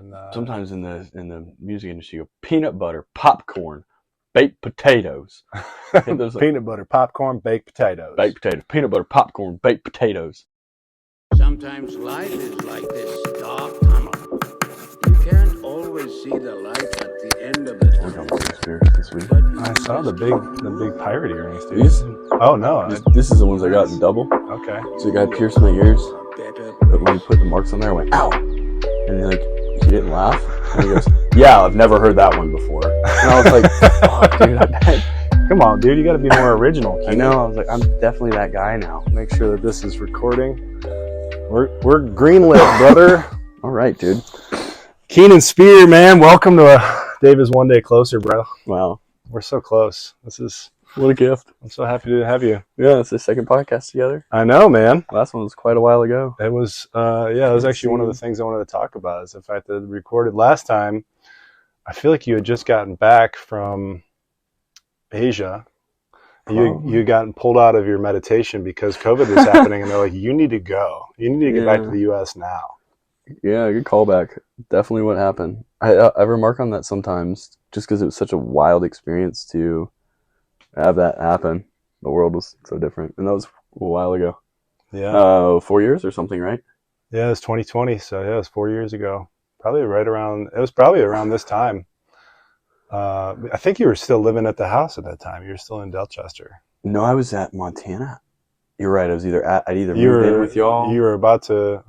And sometimes in the music industry, you go peanut butter, popcorn, baked potatoes. there's peanut butter, popcorn, baked potatoes. Baked potatoes, peanut butter, popcorn, baked potatoes. Sometimes life is like this dark tunnel. You can't always see the light at the end of the We're tunnel. going to Spear this week. I saw the big pirate earrings, dude. Oh no, This is the ones I got in double. Okay. So the guy pierced my ears, but when he put the marks on there, I went, ow! And he didn't laugh. And he goes, yeah, I've never heard that one before. And I was like, fuck, dude, I bet. Come on, dude, you got to be more original. I know. I was like, I'm definitely that guy now. Make sure that this is recording. We're greenlit, brother. All right, dude. Kenan Spear, man, welcome to Dave is one day closer, bro. Wow, we're so close. What a gift. I'm so happy to have you. Yeah, it's the second podcast together. I know, man. Last one was quite a while ago. It was, it was actually one of the things I wanted to talk about is the fact that we recorded last time. I feel like you had just gotten back from Asia. You had gotten pulled out of your meditation because COVID was happening, and they're like, you need to go. You need to get back to the U.S. now. Yeah, good callback. Definitely what happened. I remark on that sometimes just because it was such a wild experience to have that happen. The world was so different. And that was a while ago. Yeah. 4 years or something, right? Yeah, it was 2020. So, yeah, it was 4 years ago. It was probably around this time. I think you were still living at the house at that time. You were still in Delchester. No, I was at Montana. You're right. I'd either moved in with y'all. You were about to,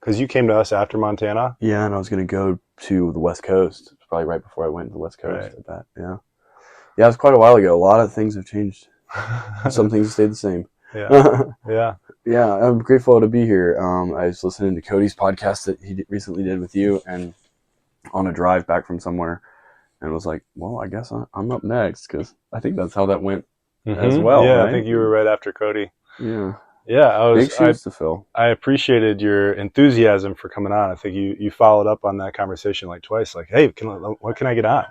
because you came to us after Montana. Yeah, and I was going to go to the West Coast. It was probably right before I went to the West Coast. Right. At that. Yeah. Yeah, it was quite a while ago. A lot of things have changed. Some things have stayed the same. Yeah. Yeah. Yeah, I'm grateful to be here. I was listening to Cody's podcast that he recently did with you, and on a drive back from somewhere, and was like, well, I guess I'm up next, because I think that's how that went as well. Yeah, right? I think you were right after Cody. Yeah. Yeah, Big shoes to fill. I appreciated your enthusiasm for coming on. I think you followed up on that conversation like twice. Like, hey, what can I get on?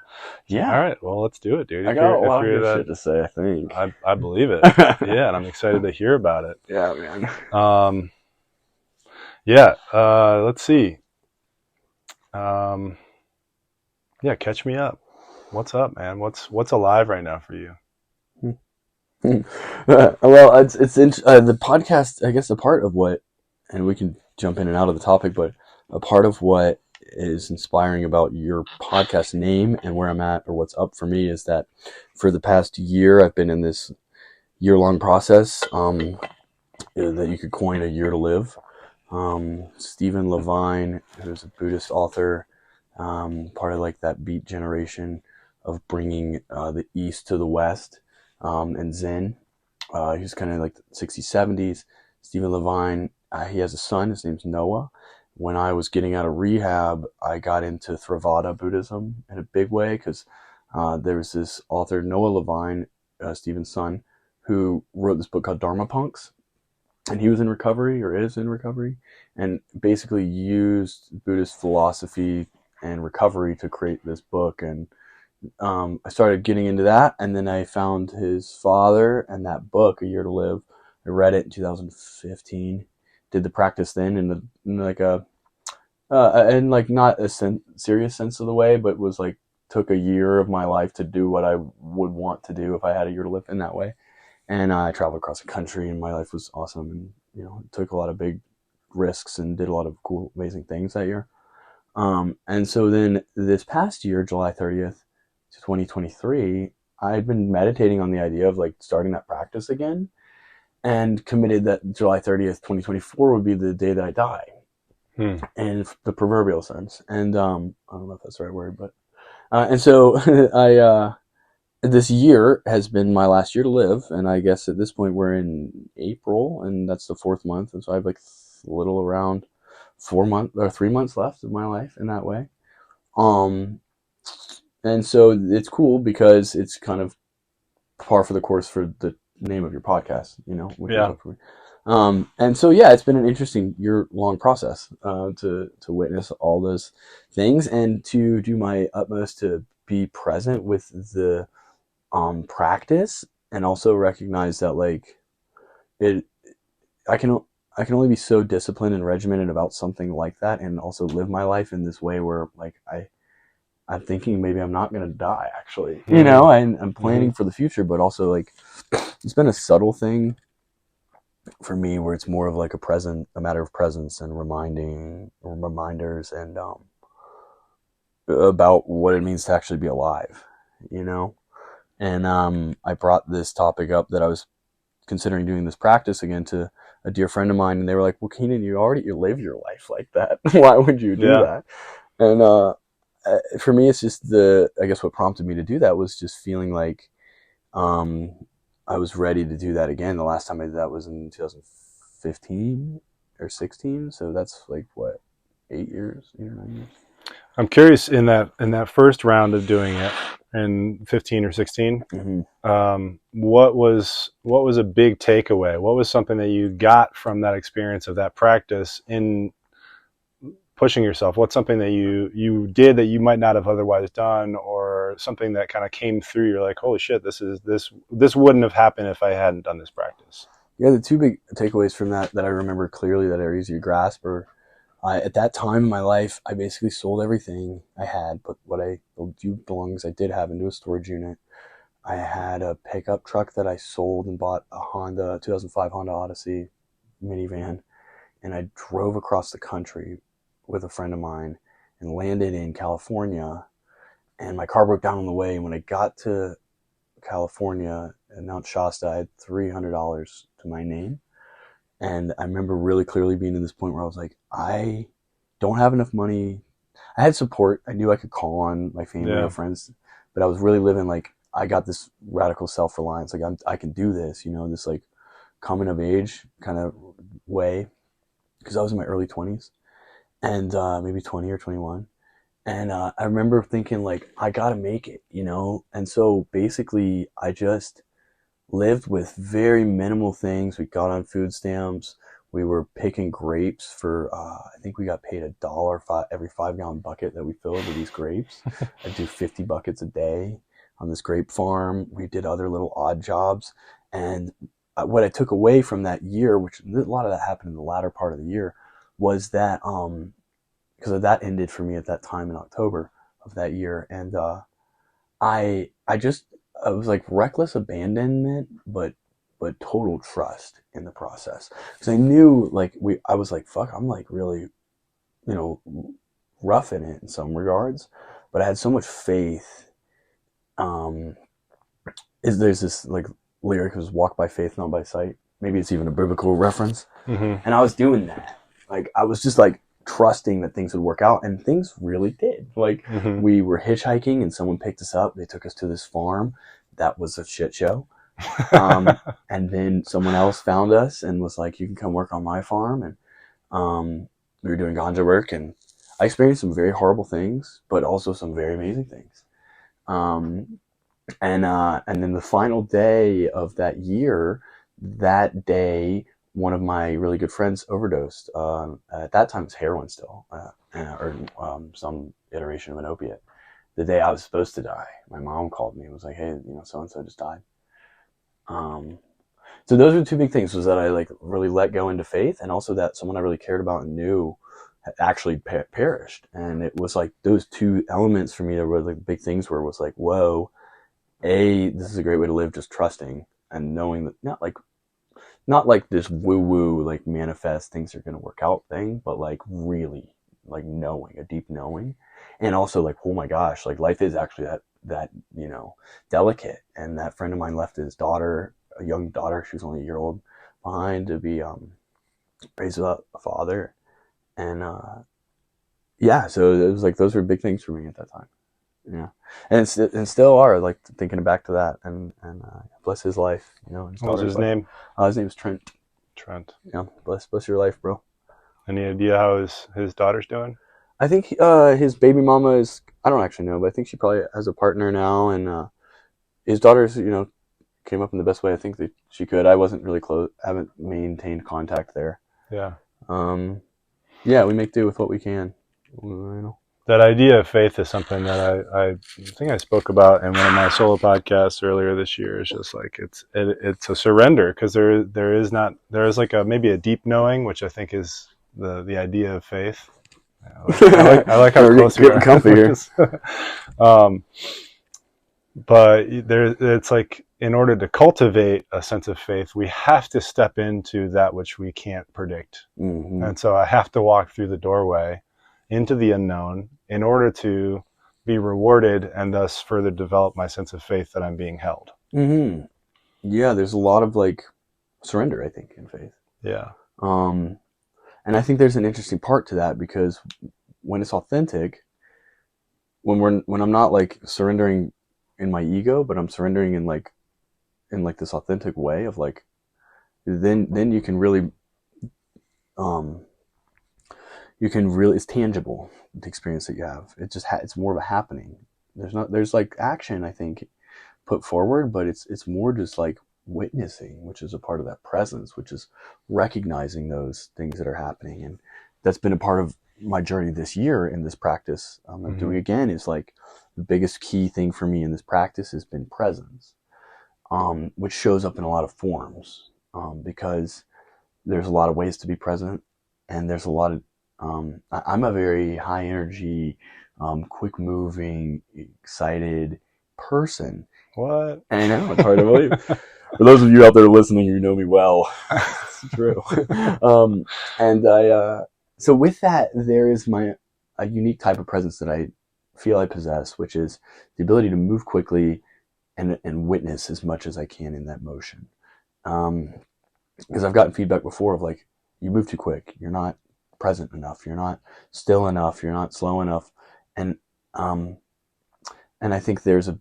Yeah. All right, well, let's do it, dude. I got a lot of good shit to say, I think. I believe it. Yeah, and I'm excited to hear about it. Yeah, man. Let's see. Catch me up. What's up, man? What's alive right now for you? Well, it's the podcast, I guess, a part of what, and we can jump in and out of the topic, but a part of what is inspiring about your podcast name and where I'm at, or what's up for me, is that for the past year I've been in this year-long process that you could coin a year to live. Stephen Levine, who's a Buddhist author, part of like that beat generation of bringing the East to the West, and Zen. He's kind of like the 60s, 70s. Stephen Levine, he has a son. His name's Noah. When I was getting out of rehab, I got into Theravada Buddhism in a big way, because there was this author, Noah Levine, Stephen's son, who wrote this book called Dharma Punks. And he was in recovery, or is in recovery, and basically used Buddhist philosophy and recovery to create this book. And I started getting into that, and then I found his father and that book, A Year to Live. I read it in 2015. Did the practice then in not a serious sense of the way, but was like took a year of my life to do what I would want to do if I had a year to live in that way. And I traveled across the country, and my life was awesome. And took a lot of big risks and did a lot of cool, amazing things that year. And so then this past year, July 30th. 2023, I had been meditating on the idea of like starting that practice again, and committed that July 30th, 2024 would be the day that I die, in the proverbial sense. And I don't know if that's the right word, but and so this year has been my last year to live, and I guess at this point we're in April, and that's the 4th month, and so I have like a little around 3 months left of my life in that way. And so it's cool because it's kind of par for the course for the name of your podcast, which yeah. And so, yeah, it's been an interesting year-long process to witness all those things, and to do my utmost to be present with the practice, and also recognize that like I can only be so disciplined and regimented about something like that, and also live my life in this way where like I'm thinking maybe I'm not going to die actually, you know, and I'm planning for the future, but also like it's been a subtle thing for me where it's more of like a matter of presence and reminders and about what it means to actually be alive, you know. And I brought this topic up that I was considering doing this practice again to a dear friend of mine, and they were like, well, Kenan, you live your life like that. Why would you do that? And for me, it's just I guess what prompted me to do that was just feeling like I was ready to do that again. The last time I did that was in 2015 or 16. So that's like, what, 8 or 9 years? I'm curious, in that first round of doing it in 15 or 16, what was a big takeaway? What was something that you got from that experience of that practice in pushing yourself? What's something that you did that you might not have otherwise done, or something that kind of came through? You're like, holy shit, this wouldn't have happened if I hadn't done this practice. Yeah, the two big takeaways from that I remember clearly that are easy to grasp are, at that time in my life, I basically sold everything I had, but the few belongings I did have, into a storage unit. I had a pickup truck that I sold and bought a 2005 Honda Odyssey minivan, and I drove across the country with a friend of mine and landed in California, and my car broke down on the way. And when I got to California in Mount Shasta, I had $300 to my name. And I remember really clearly being in this point where I was like, I don't have enough money. I had support. I knew I could call on my family or friends, but I was really living like, I got this radical self-reliance. Like I can do this, you know, this like coming of age kind of way. Because I was in my early 20s and maybe 20 or 21. And I remember thinking like, I got to make it, you know? And so basically I just lived with very minimal things. We got on food stamps. We were picking grapes for, I think we got paid $1 every 5-gallon bucket that we filled with these grapes. I'd do 50 buckets a day on this grape farm. We did other little odd jobs. And what I took away from that year, which a lot of that happened in the latter part of the year, was that, because that ended for me at that time in October of that year. And I was like reckless abandonment, but total trust in the process. Because I knew I was like, fuck, I'm like really, you know, rough in it in some regards, but I had so much faith. There's this like lyric, it was walk by faith, not by sight. Maybe it's even a biblical reference. And I was doing that. Like, I was just like trusting that things would work out, and things really did. Like, we were hitchhiking and someone picked us up. They took us to this farm. That was a shit show. And then someone else found us and was like, you can come work on my farm. And we were doing ganja work, and I experienced some very horrible things, but also some very amazing things. And then the final day of that year, that day, one of my really good friends overdosed. At that time, it was heroin still, or some iteration of an opiate. The day I was supposed to die, my mom called me and was like, hey, you know, so-and-so just died. So those were the two big things, was that I like really let go into faith, and also that someone I really cared about and knew had actually perished. And it was like those two elements for me that were like big things, where it was like, whoa, this is a great way to live, just trusting and knowing that not like this woo-woo, like manifest things are going to work out thing, but like really like knowing, a deep knowing. And also like, oh my gosh, like life is actually that, you know, delicate. And that friend of mine left his daughter, a young daughter, she was only a year old, behind to be raised a father. And yeah, so it was like, those were big things for me at that time. Yeah, and still are, like, thinking back to that, and bless his life, you know. What was his name? His name was Trent. Trent. Yeah, bless your life, bro. Any idea how his daughter's doing? I think his baby mama is, I don't actually know, but I think she probably has a partner now, and his daughter's, you know, came up in the best way I think that she could. I wasn't really close, haven't maintained contact there. Yeah. Yeah, we make do with what we can, you know. that idea of faith is something that I think I spoke about in one of my solo podcasts earlier this year. It's just like it's a surrender, because there is like maybe a deep knowing, which I think is the idea of faith. I like how close we are. Comfy here. But it's like, in order to cultivate a sense of faith, we have to step into that which we can't predict. Mm-hmm. And so I have to walk through the doorway into the unknown in order to be rewarded and thus further develop my sense of faith that I'm being held. Mm-hmm. Yeah, there's a lot of like surrender, I think, in faith. Yeah. And I think there's an interesting part to that, because when it's authentic, when I'm not like surrendering in my ego, but I'm surrendering in like this authentic way of like, then you can really, it's tangible, the experience that you have. It just it's more of a happening. There's like action, I think, put forward, but it's more just like witnessing, which is a part of that presence, which is recognizing those things that are happening. And that's been a part of my journey this year in this practice I'm doing again. Is like the biggest key thing for me in this practice has been presence, which shows up in a lot of forms, because there's a lot of ways to be present, and there's a lot of I'm a very high energy, quick moving, excited person. What? I know, it's hard to believe. For those of you out there listening, you know me well. It's true. So with that, there is a unique type of presence that I feel I possess, which is the ability to move quickly and witness as much as I can in that motion. Because I've gotten feedback before of like, you move too quick. You're not present enough. You're not still enough. You're not slow enough. And I think there's a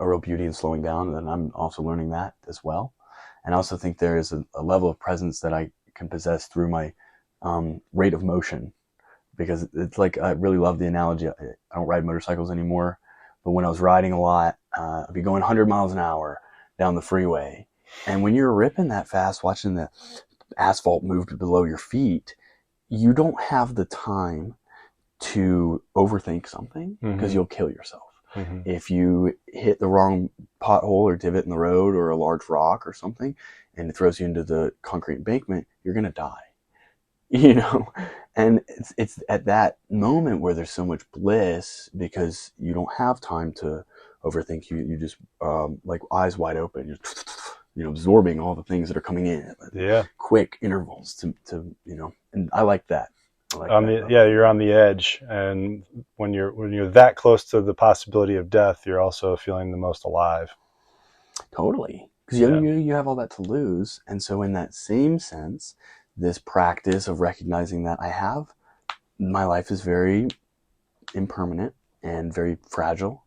real beauty in slowing down, and I'm also learning that as well. And I also think there is a level of presence that I can possess through my rate of motion, because it's like, I really love the analogy. I don't ride motorcycles anymore, but when I was riding a lot, I'd be going 100 miles an hour down the freeway. And when you're ripping that fast, watching the asphalt move below your feet, you don't have the time to overthink something, because you'll kill yourself. If you hit the wrong pothole or divot in the road or a large rock or something, and it throws you into the concrete embankment, you're going to die. You know, and it's at that moment where there's so much bliss, because you don't have time to overthink. You just like eyes wide open, you're absorbing all the things that are coming in. Yeah. Quick intervals to and I like that. You're on the edge, and when you're that close to the possibility of death, you're also feeling the most alive. Totally, because you have all that to lose, and so in that same sense, this practice of recognizing that my life is very impermanent and very fragile,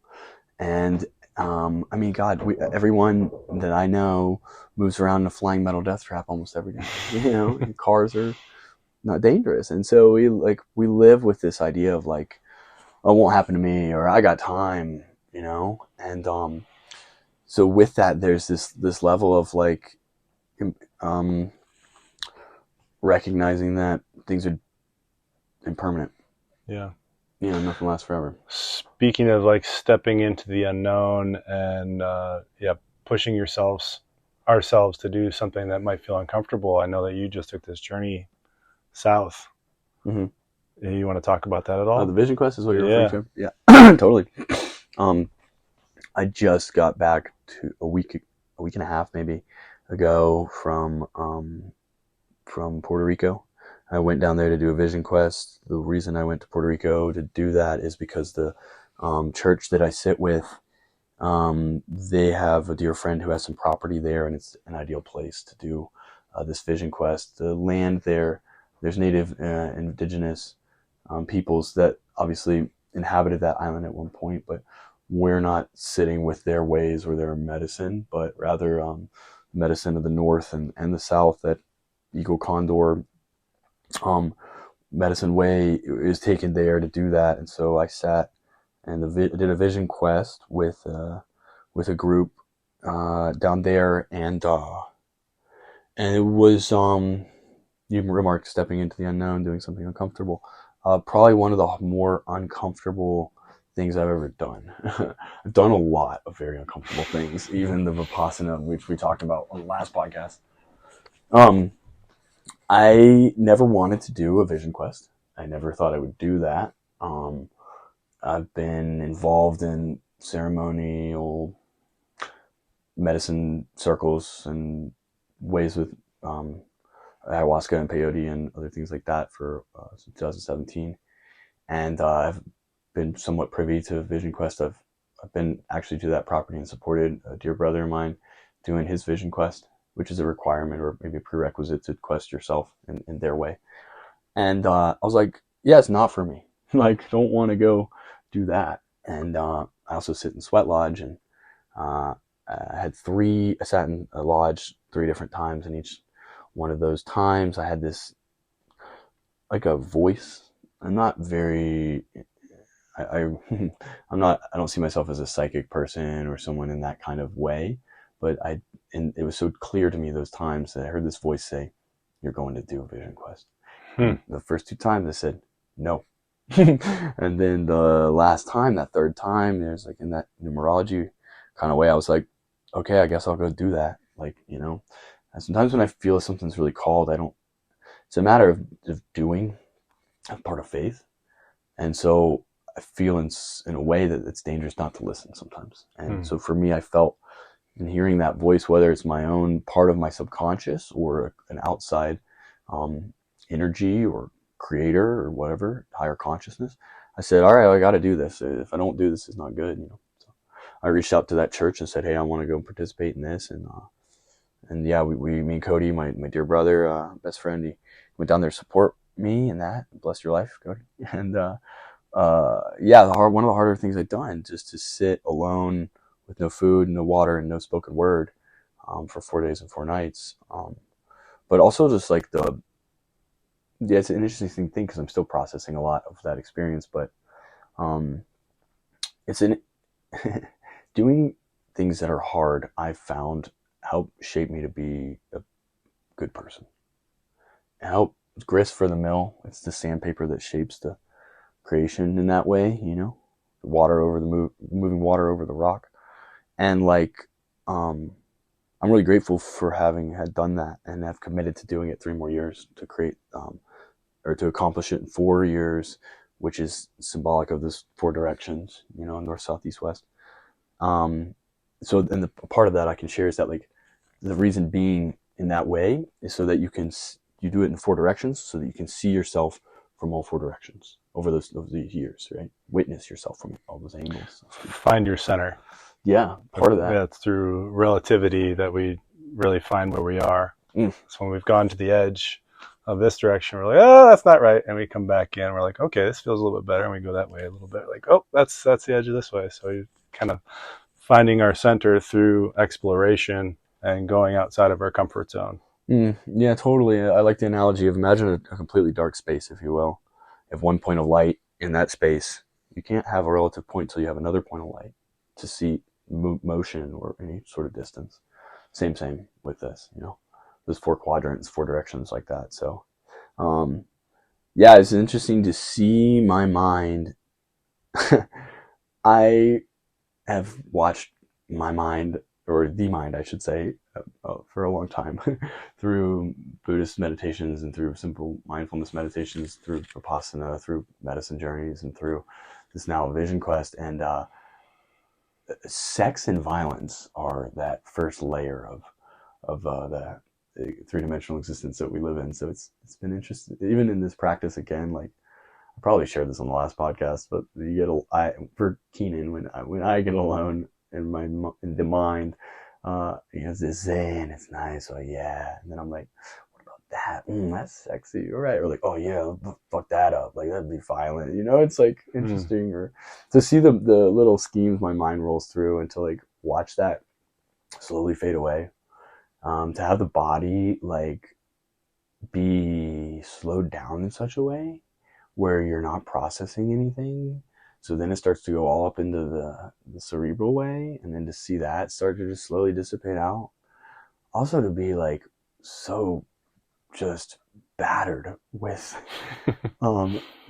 and I mean, God, everyone that I know moves around in a flying metal death trap almost every day. You know, and cars are not dangerous, and so we live with this idea of like, oh, it won't happen to me, or I got time, you know. And so with that, there's this level of like recognizing that things are impermanent. Yeah. You know, nothing lasts forever. Speaking of like stepping into the unknown and pushing ourselves to do something that might feel uncomfortable, I know that you just took this journey south. You want to talk about that at all? The Vision Quest is what you're referring to? Yeah, totally. I just got back to a week and a half maybe ago from Puerto Rico. I went down there to do a Vision Quest. The reason I went to Puerto Rico to do that is because the church that I sit with, they have a dear friend who has some property there, and it's an ideal place to do this Vision Quest. The land there, there's native indigenous peoples that obviously inhabited that island at one point, but we're not sitting with their ways or their medicine, but rather medicine of the north and the south, that Eagle Condor medicine way is taken there to do that. And so I sat and did a Vision Quest with a group down there, and it was you remarked stepping into the unknown, doing something uncomfortable. Probably one of the more uncomfortable things I've ever done. I've done a lot of very uncomfortable things, even the Vipassana, which we talked about on the last podcast. I never wanted to do a vision quest. I never thought I would do that. I've been involved in ceremonial medicine circles and ways with ayahuasca and peyote and other things like that for since 2017. And I've been somewhat privy to Vision Quest. I've been actually to that property and supported a dear brother of mine doing his Vision Quest, which is a requirement or maybe a prerequisite to quest yourself in their way. And I was like, yeah, it's not for me. Like, don't want to go do that. And I also sit in Sweat Lodge, and I sat in a lodge 3 different times, and each one of those times I had this, like, a voice. I'm not very, I don't see myself as a psychic person or someone in that kind of way, but and it was so clear to me those times that I heard this voice say, you're going to do a Vision Quest. The first 2 times I said, no. And then the last time, that 3rd time, there's like in that numerology kind of way, I was like, okay, I guess I'll go do that. Like, you know, and sometimes when I feel something's really called, it's a matter of doing. I'm part of faith. And so I feel in a way that it's dangerous not to listen sometimes. And so for me, I felt in hearing that voice, whether it's my own part of my subconscious or an outside energy or creator or whatever, higher consciousness, I said, all right, I got to do this. If I don't do this, it's not good, you know. So I reached out to that church and said, hey, I want to go participate in this. And yeah, me and Cody, my dear brother, best friend, he went down there to support me in that. Bless your life, Cody. And yeah, one of the harder things I've done, just to sit alone with no food, no water, and no spoken word for 4 days and 4 nights. But also just like it's an interesting thing because I'm still processing a lot of that experience. But doing things that are hard, I've found help shape me to be a good person. Help grist for the mill. It's the sandpaper that shapes the creation in that way, you know, moving water over the rock. And like, I'm really grateful for having had done that and have committed to doing it 3 more years to create, or to accomplish it in 4 years, which is symbolic of this 4 directions, you know, north, south, east, west. So then the part of that I can share is that, like, the reason being in that way is so that you do it in 4 directions so that you can see yourself from all 4 directions over those years, right? Witness yourself from all those angles. Find your center. Yeah, part of that. Yeah, it's through relativity that we really find where we are. So when we've gone to the edge of this direction, we're like, oh, that's not right. And we come back in, we're like, okay, this feels a little bit better. And we go that way a little bit. Like, oh, that's the edge of this way. So you kind of finding our center through exploration and going outside of our comfort zone. Yeah, totally. I like the analogy of, imagine a completely dark space, if you will. You have one point of light in that space. You can't have a relative point till you have another point of light to see motion or any sort of distance. Same with this, you know, those 4 quadrants, 4 directions like that. So, yeah, it's interesting to see my mind. I have watched my mind, or the mind, I should say, for a long time through Buddhist meditations and through simple mindfulness meditations, through Vipassana, through medicine journeys, and through this now Vision Quest. And sex and violence are that first layer of the 3-dimensional existence that we live in. So it's been interesting, even in this practice again. Like, I probably shared this on the last podcast, but for Kenan, when I get alone in the mind, he has this zen, it's nice, oh yeah, and then I'm like, what about that? That's sexy, all right. Or like, oh yeah, fuck that up, like that'd be violent, you know. It's like interesting, or to see the little schemes my mind rolls through, and to like watch that slowly fade away, to have the body like be slowed down in such a way where you're not processing anything. So then it starts to go all up into the cerebral way, and then to see that start to just slowly dissipate out. Also to be like so just battered with,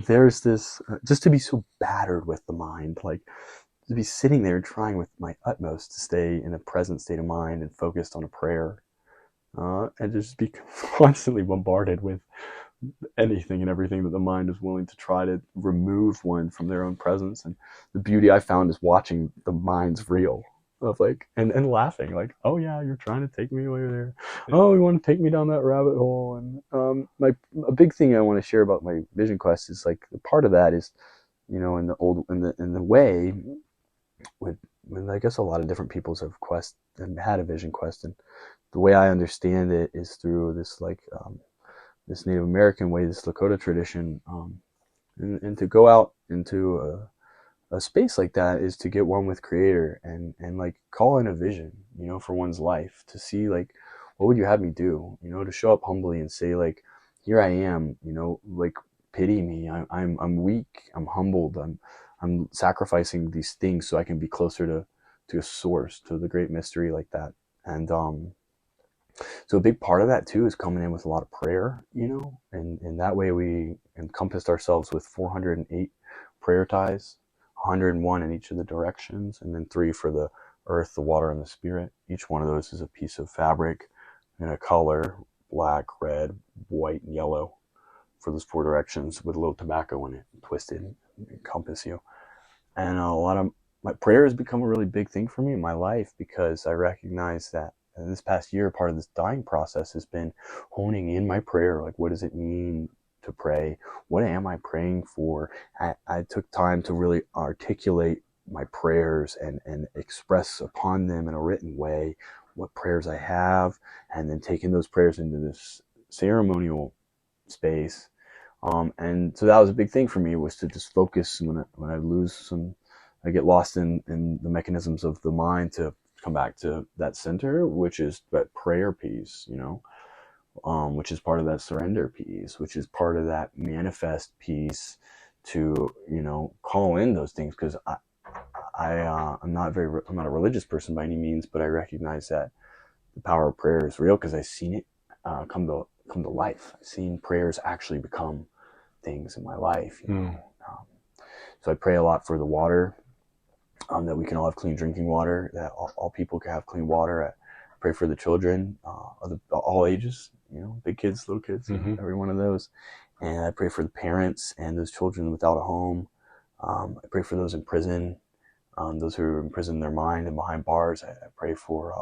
there's this, just to be so battered with the mind, like to be sitting there trying with my utmost to stay in a present state of mind and focused on a prayer, and just be constantly bombarded with anything and everything that the mind is willing to try to remove one from their own presence. And the beauty I found is watching the mind's reel of like, and laughing like, oh yeah, you're trying to take me away there. Oh, you want to take me down that rabbit hole. And a big thing I want to share about my vision quest is like, part of that is, in the way when I guess a lot of different peoples have quest and had a vision quest, and the way I understand it is through this like this Native American way, this Lakota tradition, and to go out into a space like that is to get one with Creator and like call in a vision, for one's life, to see like, what would you have me do, to show up humbly and say like, here I am, like, pity me. I'm weak. I'm humbled. I'm sacrificing these things so I can be closer to a source, to the great mystery like that. And so a big part of that too is coming in with a lot of prayer, and that way we encompassed ourselves with 408 prayer ties, 101 in each of the directions, and then 3 for the earth, the water, and the spirit. Each one of those is a piece of fabric in a color, black, red, white, and yellow, for those 4 directions, with a little tobacco in it, twisted, encompass you. And a lot of my prayer has become a really big thing for me in my life, because I recognize that this past year, part of this dying process has been honing in my prayer. Like, what does it mean to pray? What am I praying for? I took time to really articulate my prayers and express upon them in a written way what prayers I have, and then taking those prayers into this ceremonial space. And so that was a big thing for me, was to just focus when I get lost in the mechanisms of the mind, to come back to that center, which is that prayer piece, which is part of that surrender piece, which is part of that manifest piece, to, call in those things. Because I'm not a religious person by any means, but I recognize that the power of prayer is real, because I've seen it come to life. I've seen prayers actually become things in my life. So I pray a lot for the water, that we can all have clean drinking water, that all people can have clean water. I pray for the children, of all ages, big kids, little kids, every one of those. And I pray for the parents and those children without a home. I pray for those in prison, those who are in prison in their mind and behind bars. I pray for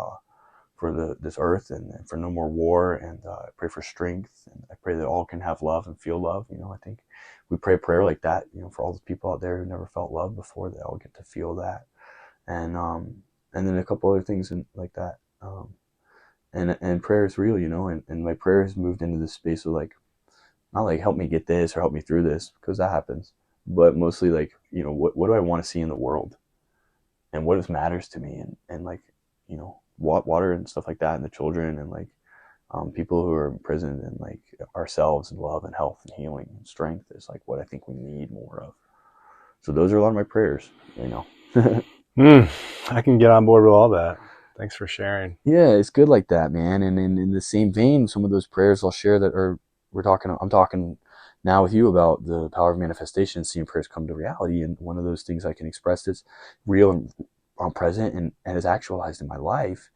this earth, and for no more war. And I pray for strength, and I pray that all can have love and feel love. I think we pray a prayer like that, for all those people out there who never felt love before, they all get to feel that. And then a couple other things like that. And prayer is real, and my prayer has moved into this space of like, not like help me get this or help me through this, because that happens, but mostly like, what do I want to see in the world, and what matters to me, and like, water and stuff like that, and the children, and like, people who are in prison, and like ourselves, and love and health and healing and strength is like what I think we need more of. So those are a lot of my prayers, I can get on board with all that. Thanks for sharing. Yeah, it's good like that, man. And in the same vein, some of those prayers I'll share that I'm talking now with you about the power of manifestation, seeing prayers come to reality. And one of those things I can express that's real and present and is actualized in my life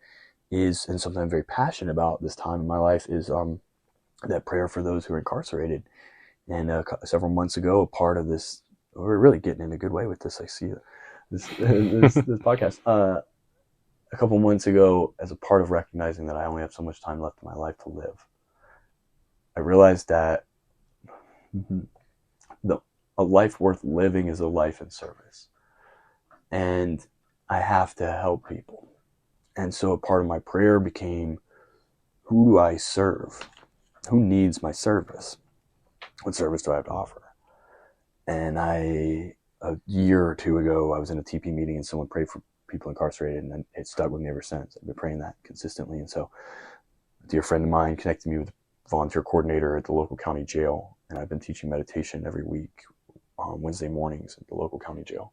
is, and something I'm very passionate about this time in my life, is that prayer for those who are incarcerated. And several months ago, a part of this, we're really getting in a good way with this. I see this podcast. A couple months ago, as a part of recognizing that I only have so much time left in my life to live, I realized that a life worth living is a life in service. And I have to help people. And so a part of my prayer became, who do I serve? Who needs my service? What service do I have to offer? And a year or 2 ago, I was in a TP meeting and someone prayed for people incarcerated, and it stuck with me ever since. I've been praying that consistently. And so a dear friend of mine connected me with a volunteer coordinator at the local county jail. And I've been teaching meditation every week on Wednesday mornings at the local county jail.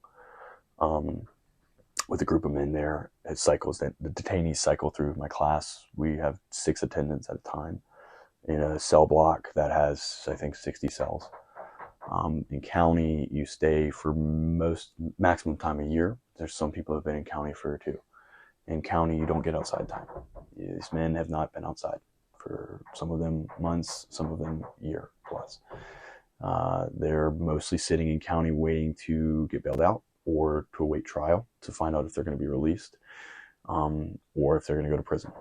With a group of men there. It cycles, that the detainees cycle through my class. We have 6 attendants at a time. in a cell block that has, I think, 60 cells. In county, you stay for maximum time a year. There's some people who have been in county for 2. In county, you don't get outside time. These men have not been outside for some of them months, some of them year plus. They're mostly sitting in county waiting to get bailed out or to await trial to find out if they're going to be released, or if they're going to go to prison.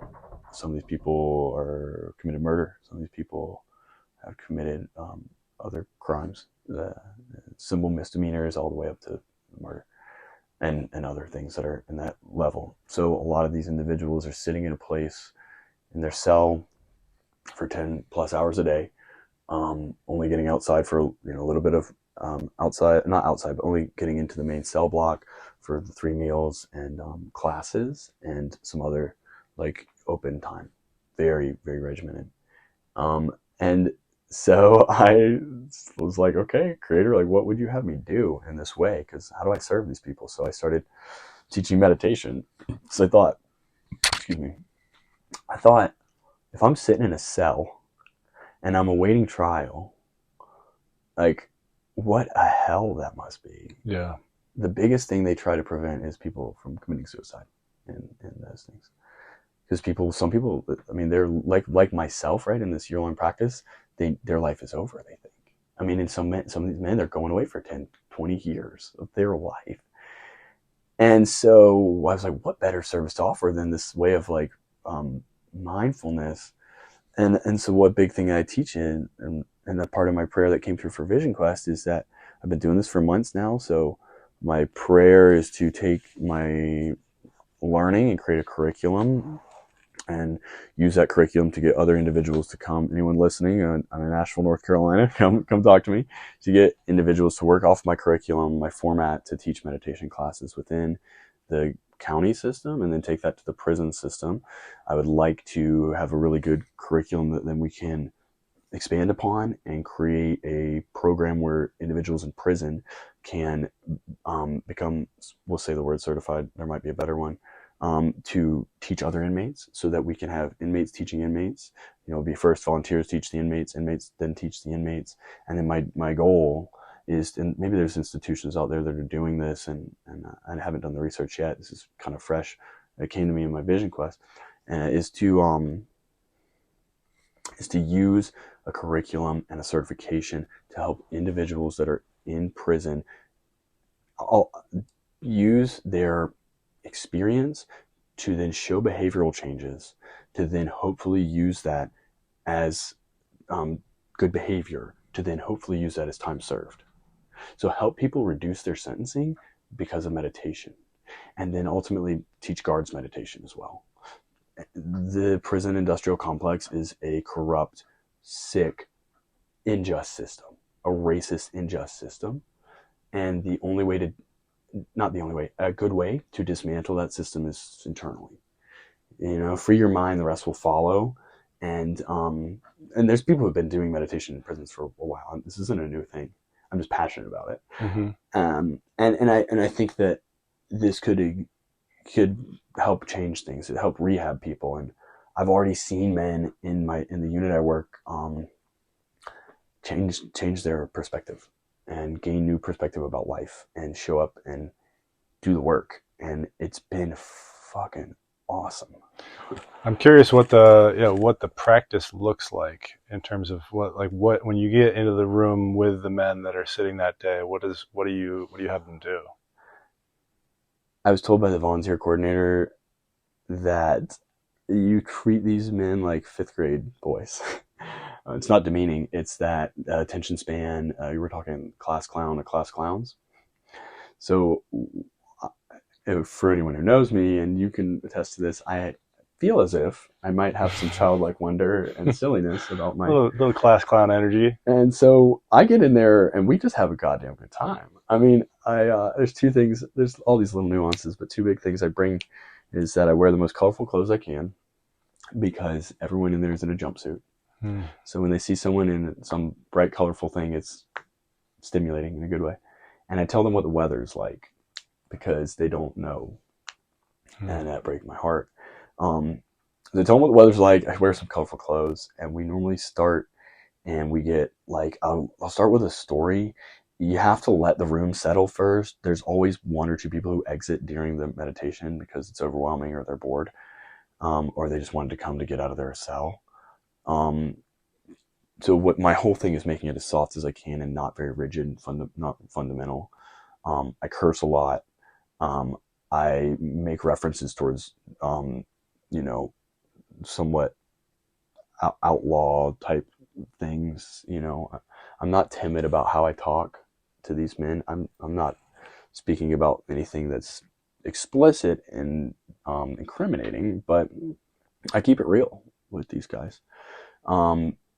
Some of these people are committed murder. Some of these people have committed other crimes, simple misdemeanors all the way up to murder and other things that are in that level. So a lot of these individuals are sitting in a place in their cell for 10 plus hours a day, only getting outside for a little bit of not outside, but only getting into the main cell block for the 3 meals and classes and some other like open time. Very, very regimented. And so I was like, okay, creator, like, what would you have me do in this way? Because how do I serve these people? So I started teaching meditation. So I thought, if I'm sitting in a cell and I'm awaiting trial, like, what a hell that must be. Yeah. The biggest thing they try to prevent is people from committing suicide and those things. Because some people, I mean, they're like myself, right? In this year-long practice, their life is over, they think. I mean, in some of these men, they're going away for 10, 20 years of their life. And so I was like, what better service to offer than this way of like mindfulness? And so what big thing I teach in, and that part of my prayer that came through for Vision Quest is that I've been doing this for months now. So my prayer is to take my learning and create a curriculum and use that curriculum to get other individuals to come. Anyone listening, I'm in Asheville, North Carolina, come talk to me, to get individuals to work off my curriculum, my format, to teach meditation classes within the county system and then take that to the prison system. I would like to have a really good curriculum that then we can expand upon and create a program where individuals in prison can become, we'll say the word certified, there might be a better one, to teach other inmates, so that we can have inmates teaching inmates. Be first volunteers teach the inmates then teach the inmates. And then my goal is, and maybe there's institutions out there that are doing this, and I haven't done the research yet. This is kind of fresh. It came to me in my Vision Quest, is to use a curriculum and a certification to help individuals that are in prison use their experience to then show behavioral changes, to then hopefully use that as good behavior, to then hopefully use that as time served. So help people reduce their sentencing because of meditation, and then ultimately teach guards meditation as well. The prison industrial complex is a corrupt, sick, unjust system, a racist, unjust system. And the only way to, not the only way, a good way to dismantle that system is internally. Free your mind, the rest will follow. And there's people who've been doing meditation in prisons for a while. This isn't a new thing. I'm just passionate about it. Mm-hmm. And I think that this could help change things, help rehab people. And I've already seen men in the unit I work change their perspective and gain new perspective about life and show up and do the work. And it's been fucking awesome. I'm curious what the practice looks like in terms of what when you get into the room with the men that are sitting that day, what do you have them do? I was told by the volunteer coordinator that you treat these men like 5th grade boys. It's not demeaning. It's that attention span. You were talking class clown or class clowns. So for anyone who knows me, and you can attest to this, I feel as if I might have some childlike wonder and silliness about my little class clown energy. And so I get in there and we just have a goddamn good time. I mean, there's 2 things, there's all these little nuances, but 2 big things I bring is that I wear the most colorful clothes I can, because everyone in there is in a jumpsuit. So when they see someone in some bright, colorful thing, it's stimulating in a good way. And I tell them what the weather's like, because they don't know. And that breaks my heart. They tell them what the weather's like. I wear some colorful clothes, and we normally start, and we get like I'll start with a story. You have to let the room settle first. There's always one or two people who exit during the meditation because it's overwhelming or they're bored, or they just wanted to come to get out of their cell. Um, so what my whole thing is making it as soft as I can and not very rigid and not fundamental. I curse a lot. Um, I make references towards, you know, somewhat outlaw type things. You know, I'm not timid about how I talk to these men. I'm not speaking about anything that's explicit and incriminating, but I keep it real with these guys.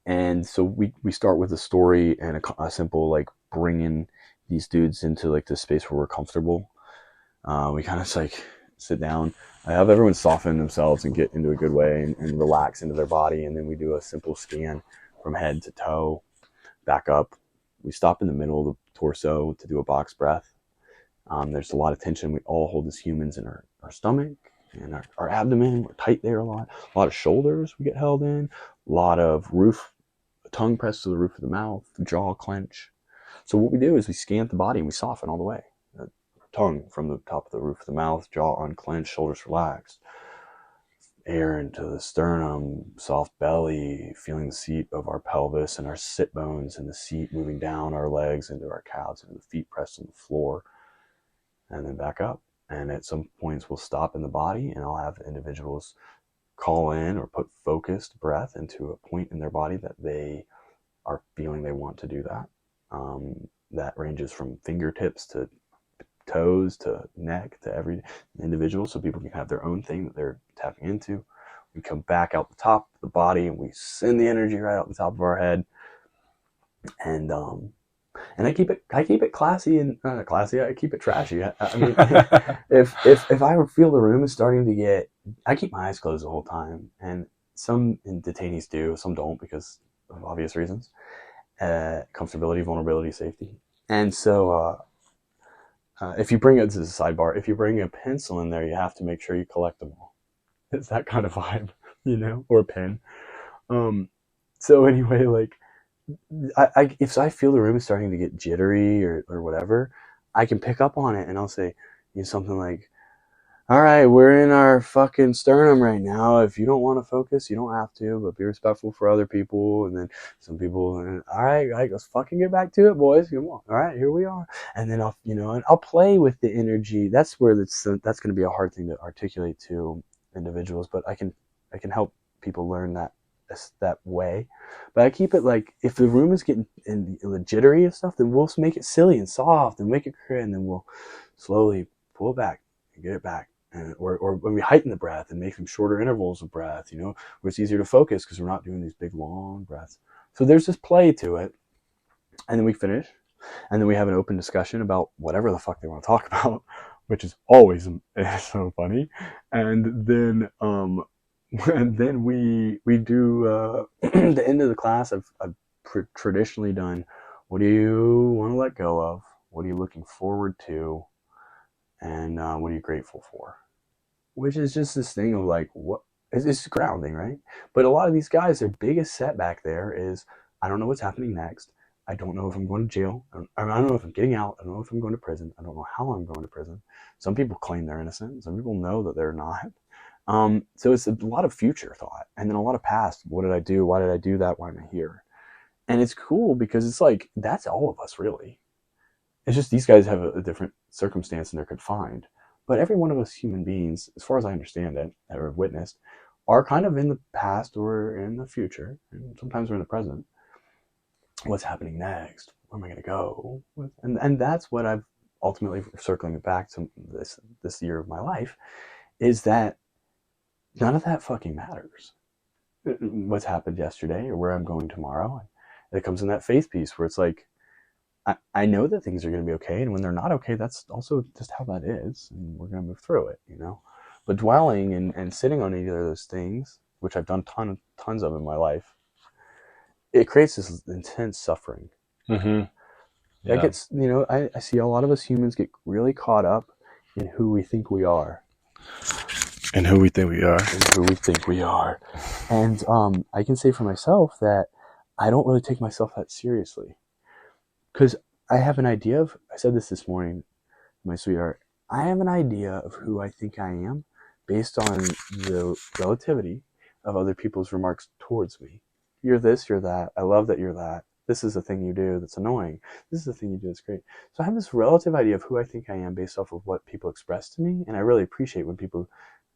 And so we start with a story and a simple like bringing these dudes into like this space where we're comfortable. We kind of like sit down. I have everyone soften themselves and get into a good way and relax into their body. And then we do a simple scan from head to toe, back up. We stop in the middle of the torso to do a box breath. There's a lot of tension. We all hold as humans in our stomach and our abdomen. We're tight there a lot. A lot of shoulders we get held in. A lot of tongue pressed to the roof of the mouth, jaw clench. So what we do is we scan the body and we soften all the way. Tongue from the top of the roof of the mouth, jaw unclenched, shoulders relaxed. Air into the sternum, soft belly, feeling the seat of our pelvis and our sit bones and the seat moving down our legs into our calves and the feet pressed on the floor. And then back up. And at some points we'll stop in the body and I'll have individuals call in or put focused breath into a point in their body that they are feeling they want to do that. That ranges from fingertips to toes to neck to every individual, so people can have their own thing that they're tapping into. We come back out the top of the body and we send the energy right out the top of our head. And I keep it classy and classy. I keep it trashy. I mean, if I feel the room is starting to get, I keep my eyes closed the whole time, and some detainees do, some don't because of obvious reasons, comfortability, vulnerability, safety. And so if you bring it to the sidebar, if you bring a pencil in there, you have to make sure you collect them all. It's that kind of vibe, you know, or a pen. So anyway, like. If I feel the room is starting to get jittery or whatever, I can pick up on it and I'll say, you know, something like, all right, we're in our fucking sternum right now. If you don't want to focus, you don't have to, but be respectful for other people. And then some people, all right, let's fucking get back to it, boys. Come on. All right, here we are. And then I'll play with the energy. That's where that's going to be a hard thing to articulate to individuals, but I can help people learn that way. But I keep it like, if the room is getting in the jittery and stuff, then we'll make it silly and soft and make it clear, and then we'll slowly pull it back and get it back. Or when we heighten the breath and make them shorter intervals of breath, you know, where it's easier to focus because we're not doing these big long breaths. So there's this play to it. And then we finish, and then we have an open discussion about whatever the fuck they want to talk about, which is always so funny. And then we do the end of the class. I've traditionally done, what do you want to let go of? What are you looking forward to? And what are you grateful for? Which is just this thing of like, what it's grounding, right? But a lot of these guys, their biggest setback there is, I don't know what's happening next. I don't know if I'm going to jail. I don't know if I'm getting out. I don't know if I'm going to prison. I don't know how I'm going to prison. Some people claim they're innocent. Some people know that they're not. So it's a lot of future thought, and then a lot of past. What did I do? Why did I do that? Why am I here? And it's cool because it's like, that's all of us, really. It's just these guys have a different circumstance and they're confined. But every one of us human beings, as far as I understand it, or have witnessed, are kind of in the past or in the future. And sometimes we're in the present. What's happening next? Where am I going to go? And that's what I've ultimately, circling it back to this year of my life, is that none of that fucking matters. What's happened yesterday or where I'm going tomorrow. And it comes in that faith piece where it's like, I know that things are going to be okay, and when they're not okay, that's also just how that is, and we're going to move through it, you know. But dwelling and sitting on either of those things, which I've done tons of in my life, it creates this intense suffering. Mm-hmm. That gets, you know, I see a lot of us humans get really caught up in who we think we are. And who we think we are. And who we think we are. And I can say for myself that I don't really take myself that seriously. Because I have an idea of, I said this morning, my sweetheart, I have an idea of who I think I am based on the relativity of other people's remarks towards me. You're this, you're that. I love that you're that. This is the thing you do that's annoying. This is the thing you do that's great. So I have this relative idea of who I think I am based off of what people express to me. And I really appreciate when people,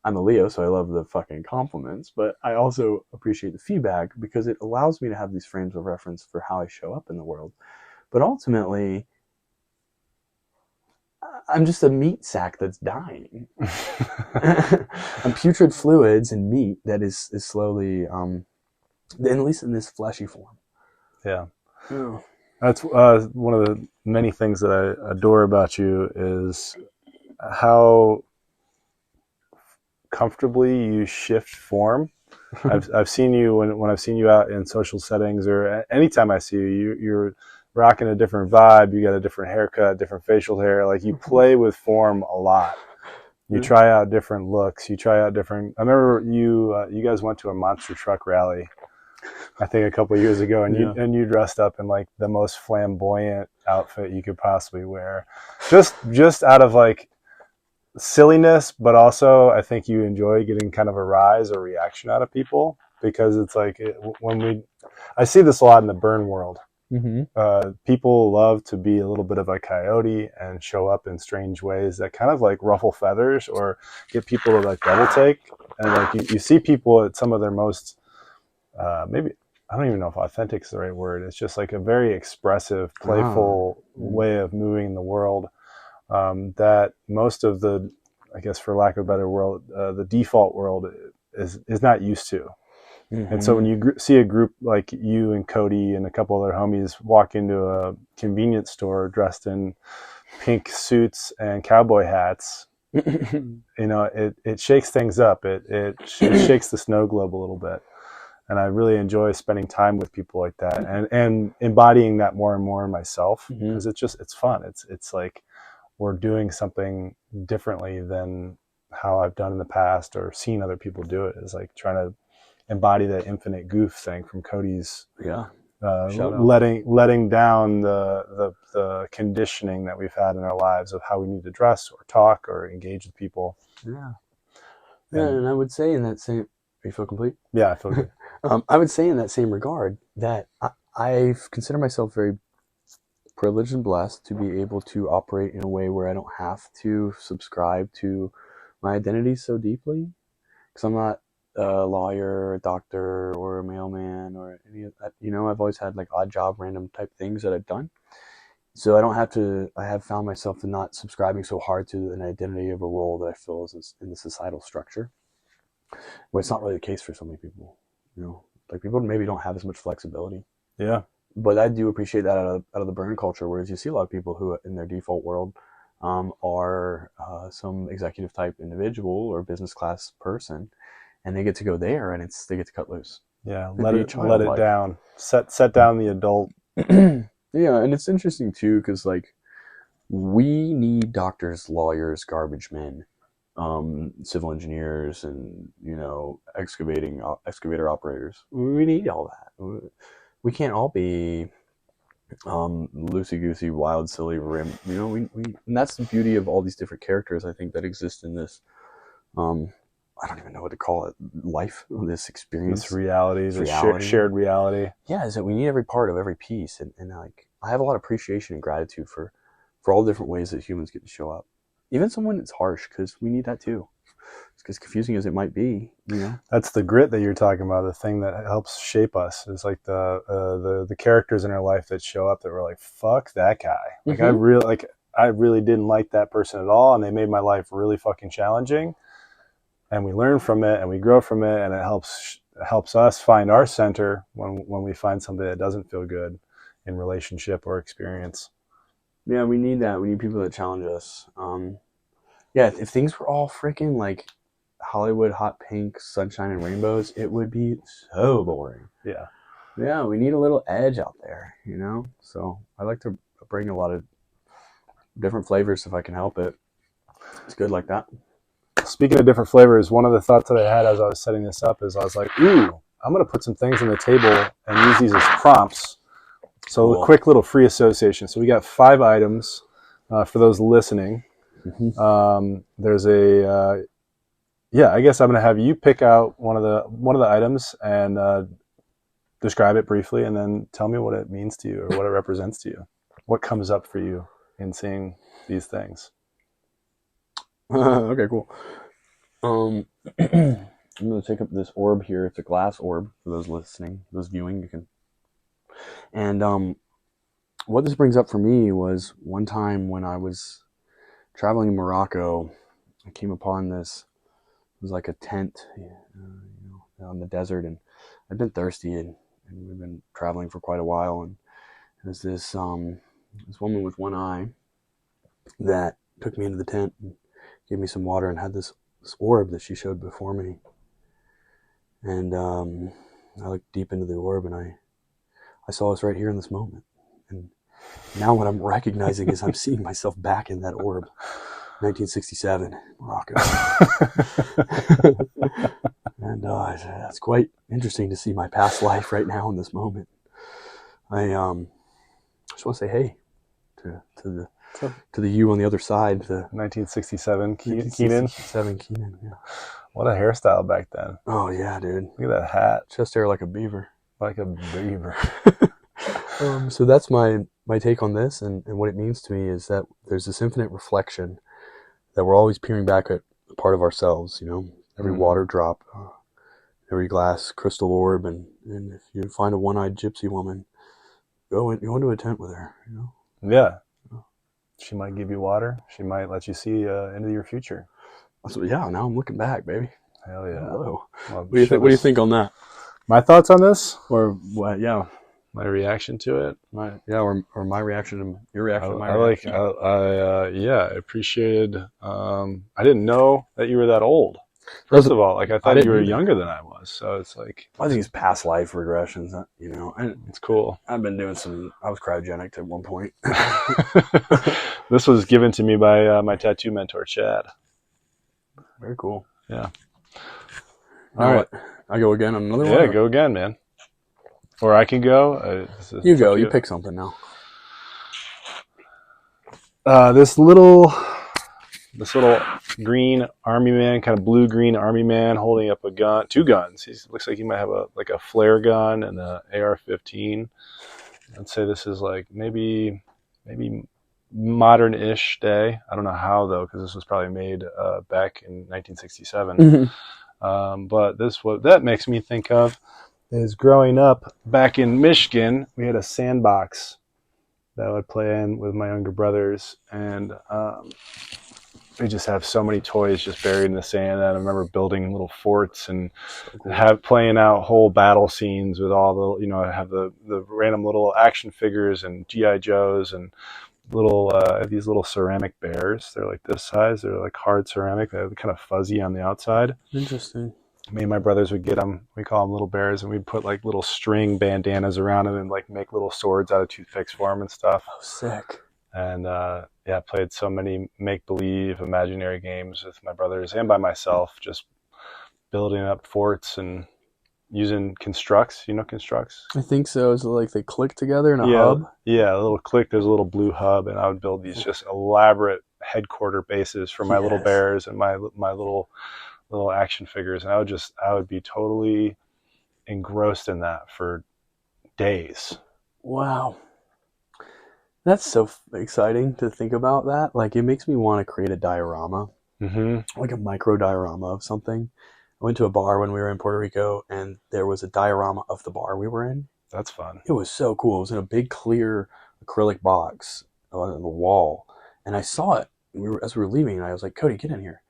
I'm a Leo, so I love the fucking compliments, but I also appreciate the feedback because it allows me to have these frames of reference for how I show up in the world. But ultimately, I'm just a meat sack that's dying. I'm putrid fluids and meat that is slowly, at least in this fleshy form. Yeah. Oh. That's one of the many things that I adore about you is how comfortably you shift form. I've seen you when I've seen you out in social settings, or anytime I see you, you're rocking a different vibe. You got a different haircut, different facial hair. Like you play with form a lot. You try out different looks. You try out different. I remember you guys went to a monster truck rally, I think a couple of years ago, and you dressed up in like the most flamboyant outfit you could possibly wear, just out of like silliness, but also I think you enjoy getting kind of a rise or reaction out of people, because it's like I see this a lot in the burn world. Mm-hmm. People love to be a little bit of a coyote and show up in strange ways that kind of like ruffle feathers or get people to like double take. And like you see people at some of their most maybe, I don't even know if authentic is the right word. It's just like a very expressive, playful way of moving in the world. That most of the, I guess for lack of a better word, the default world is not used to. Mm-hmm. And so when you see a group like you and Cody and a couple other homies walk into a convenience store dressed in pink suits and cowboy hats, you know, it shakes things up. It shakes the snow globe a little bit. And I really enjoy spending time with people like that and embodying that more and more in myself, because it's fun. It's like we're doing something differently than how I've done in the past or seen other people do it. It's like trying to embody that infinite goof thing from Cody's letting down the conditioning that we've had in our lives of how we need to dress or talk or engage with people. And I would say in that same, you feel complete? Yeah, I feel good. I would say in that same regard that I consider myself very privileged and blessed to be able to operate in a way where I don't have to subscribe to my identity so deeply, because I'm not a lawyer, a doctor, or a mailman, or any of that. You know, I've always had like odd job, random type things that I've done. So I don't have to, I have found myself not subscribing so hard to an identity of a role that I feel is in the societal structure. Well, it's not really the case for so many people. You know, like people maybe don't have as much flexibility. Yeah. But I do appreciate that out of the burn culture, whereas you see a lot of people who in their default world are some executive type individual or business class person, and they get to go there and they get to cut loose. Yeah, let it down. Set down the adult. Yeah, and it's interesting too, because like we need doctors, lawyers, garbage men, civil engineers, and you know, excavator operators. We need all that. We can't all be loosey goosey, wild, silly, rim. You know, we and that's the beauty of all these different characters, I think, that exist in this. I don't even know what to call it. Life, this experience, this reality, shared reality. Yeah, is that we need every part of every piece, and like I have a lot of appreciation and gratitude for all the different ways that humans get to show up. Even someone that's harsh, because we need that too. As confusing as it might be, you know. That's the grit that you're talking about. The thing that helps shape us is like the characters in our life that show up that we're like, fuck that guy. Like I really didn't like that person at all, and they made my life really fucking challenging. And we learn from it, and we grow from it, and it helps us find our center when we find something that doesn't feel good in relationship or experience. Yeah, we need that. We need people that challenge us. Yeah, if things were all freaking like Hollywood hot pink, sunshine and rainbows, it would be so boring. Yeah. Yeah, we need a little edge out there, you know? So I like to bring a lot of different flavors if I can help it. It's good like that. speaking of different flavors, one of the thoughts that I had as I was setting this up is I was like, ooh, I'm going to put some things on the table and use these as prompts. So Cool. a quick little free association. So we got 5 items for those listening. There's a I guess I'm going to have you pick out one of the items and describe it briefly, and then tell me what it means to you or what it represents to you. What comes up for you in seeing these things? Okay, cool. I'm going to take up this orb here. It's a glass orb for those listening, those viewing. You can. And what this brings up for me was one time when I was traveling in Morocco, I came upon this. It was like a tent, out in the desert, and I'd been thirsty, and we've been traveling for quite a while. And there's this woman with one eye that took me into the tent and gave me some water and had this orb that she showed before me. And I looked deep into the orb, and I saw us right here in this moment. And now what I'm recognizing is I'm seeing myself back in that orb. 1967, Morocco. And it's quite interesting to see my past life right now in this moment. I just want to say hey to the you on the other side. The 1967 Kenan. 1967 Kenan, yeah. What a hairstyle back then. Oh yeah, dude. Look at that hat. Chest hair like a beaver. Like a beaver. So that's my take on this, and what it means to me is that there's this infinite reflection that we're always peering back at a part of ourselves, every water drop, every glass crystal orb, and if you find a one-eyed gypsy woman, go into a tent with her, Yeah. She might give you water. She might let you see into your future. So, yeah, now I'm looking back, baby. Hell yeah. Hello. Well, What do you think on that? My thoughts on this? Or what? Yeah. My reaction to it? Or my reaction to your reaction. I appreciated. I didn't know that you were that old. First of all, I thought you were younger than I was. So it's like, I think it's past life regressions, and it's cool. I've been doing I was cryogenic at one point. This was given to me by my tattoo mentor, Chad. Very cool. Yeah. All right. I go again on another one? Yeah, go again, man. Or I can go. You go. You pick something now. This little green army man, kind of blue-green army man, holding up a gun, 2 guns. He looks like he might have a flare gun and an AR-15. I'd say this is like maybe modern-ish day. I don't know how though, because this was probably made back in 1967. Mm-hmm. But what that makes me think of is growing up back in Michigan. We had a sandbox that I would play in with my younger brothers, and we just have so many toys just buried in the sand. And I remember building little forts and playing out whole battle scenes with all the, I have the random little action figures and GI Joes and these little ceramic bears. They're like this size. They're like hard ceramic. They're kind of fuzzy on the outside. Interesting. Me and my brothers would get them. We call them little bears, and we'd put like little string bandanas around them and like make little swords out of toothpicks for them and stuff. Oh, sick. And played so many make-believe imaginary games with my brothers and by myself, just building up forts and using constructs. You know constructs? I think so. Is it like they click together in a hub? Yeah, a little click. There's a little blue hub, and I would build these just elaborate headquarter bases for my little bears and my little action figures, and I would be totally engrossed in that for days. Wow. That's so exciting to think about that. Like, it makes me want to create a diorama, like a micro diorama of something. I went to a bar when we were in Puerto Rico, and there was a diorama of the bar we were in. That's fun. It was so cool. It was in a big clear acrylic box on the wall, and I saw it. As we were leaving, and I was like, Cody, get in here.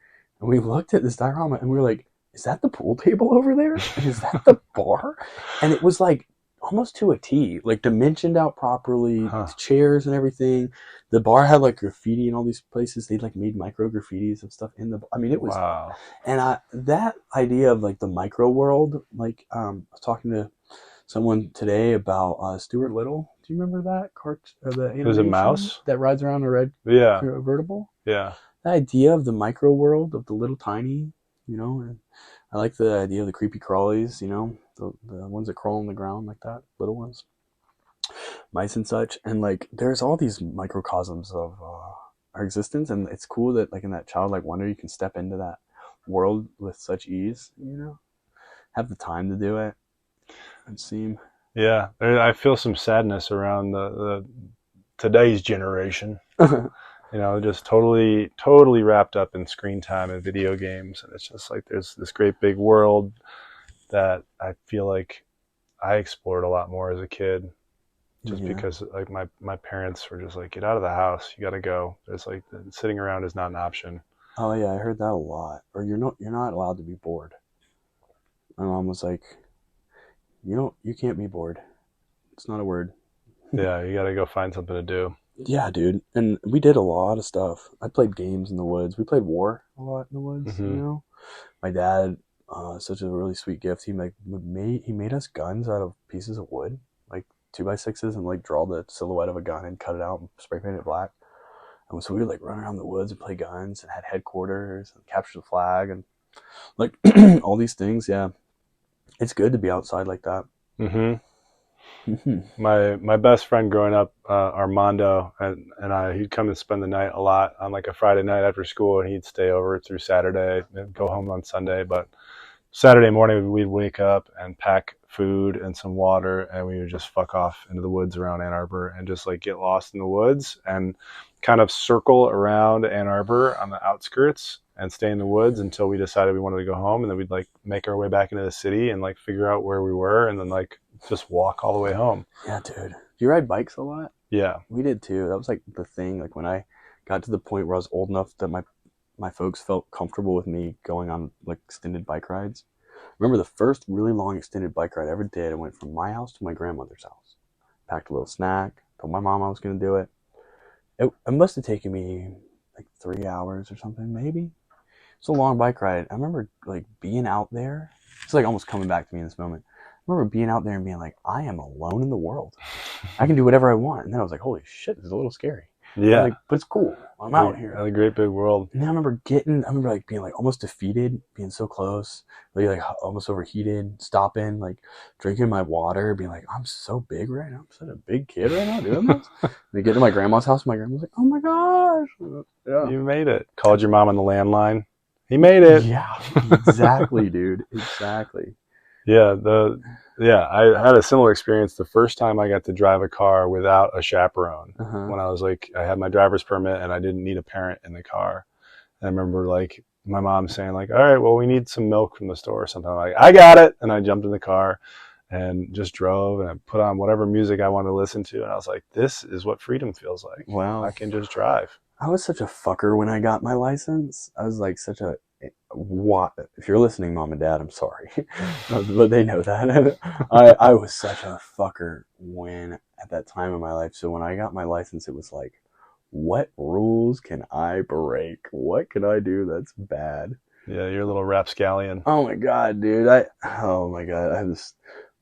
And we looked at this diorama, and we were like, is that the pool table over there? And is that the bar? And it was like almost to a T, like dimensioned out properly, chairs and everything. The bar had like graffiti in all these places. They like made micro graffitis of stuff in the bar. I mean, it was, wow. And that idea of like the micro world, like I was talking to someone today about Stuart Little. Do you remember that? The There's a mouse that rides around a red yeah. convertible? Yeah. the idea of the micro world of the little tiny, and I like the idea of the creepy crawlies, the ones that crawl on the ground like that, little ones, mice and such. And like, there's all these microcosms of our existence, and it's cool that like in that childlike wonder, you can step into that world with such ease, have the time to do it and seem. Yeah, I feel some sadness around the today's generation. Just totally wrapped up in screen time and video games, and it's just like there's this great big world that I feel like I explored a lot more as a kid, just because like my parents were just like, get out of the house, you got to go. It's like sitting around is not an option. Oh yeah, I heard that a lot. Or you're not allowed to be bored. My mom was like, you can't be bored. It's not a word. Yeah, you got to go find something to do. Yeah, dude. And we did a lot of stuff. I played games in the woods. We played war a lot in the woods, My dad, such a really sweet gift. He made us guns out of pieces of wood, like 2x6s, and like draw the silhouette of a gun and cut it out and spray paint it black. And so we would like run around the woods and play guns and had headquarters and capture the flag and like all these things. Yeah. It's good to be outside like that. My best friend growing up, Armando, and he'd come and spend the night a lot on like a Friday night after school, and he'd stay over through Saturday and go home on Sunday. But Saturday morning, we'd wake up and pack food and some water, and we would just fuck off into the woods around Ann Arbor and just like get lost in the woods and kind of circle around Ann Arbor on the outskirts and stay in the woods until we decided we wanted to go home. And then we'd like make our way back into the city and like figure out where we were and then like just walk all the way home. Yeah, dude. Do you ride bikes a lot? Yeah. We did too. That was like the thing. Like when I got to the point where I was old enough that my folks felt comfortable with me going on like extended bike rides. I remember the first really long extended bike ride I ever did. I went from my house to my grandmother's house. Packed a little snack. Told my mom I was going to do it. It must have taken me like 3 hours or something, maybe. It's a long bike ride. I remember like being out there. It's like almost coming back to me in this moment. I remember being out there and being like, I am alone in the world. I can do whatever I want. And then I was like, holy shit, this is a little scary. Yeah. Like, but it's cool. I'm out here. A great big world. And then I remember like being like almost defeated, being so close, like almost overheated, stopping, like drinking my water, being like, I'm so big right now. I'm such a big kid right now doing this. And they get to my grandma's house. My grandma's like, oh my gosh. Yeah. You made it. Called your mom on the landline. He made it. Yeah, exactly, dude. Exactly. Yeah, I had a similar experience the first time I got to drive a car without a chaperone. When I was like, I had my driver's permit and I didn't need a parent in the car. And I remember like my mom saying like, all right, well, we need some milk from the store or something. I'm like, I got it. And I jumped in the car and just drove and I put on whatever music I wanted to listen to. And I was like, this is what freedom feels like. Wow. I can just drive. I was such a fucker when I got my license. I was like such a, what? If you're listening, mom and dad, I'm sorry. But they know that. I was such a fucker at that time in my life. So when I got my license, it was like, what rules can I break? What can I do that's bad? Yeah, you're a little rapscallion. Oh my God, dude. I have this,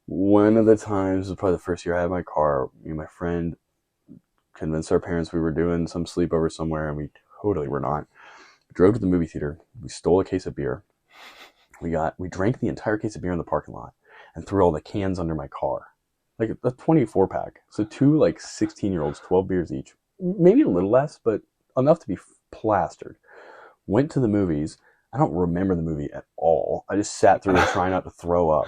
one of the times, was probably the first year I had my car, me and my friend convinced our parents we were doing some sleepover somewhere, and we totally were not. We drove to the movie theater. We stole a case of beer. We drank the entire case of beer in the parking lot and threw all the cans under my car. Like a 24 pack. So two like 16-year-olds, 12 beers each. Maybe a little less, but enough to be plastered. Went to the movies. I don't remember the movie at all. I just sat through it trying not to throw up.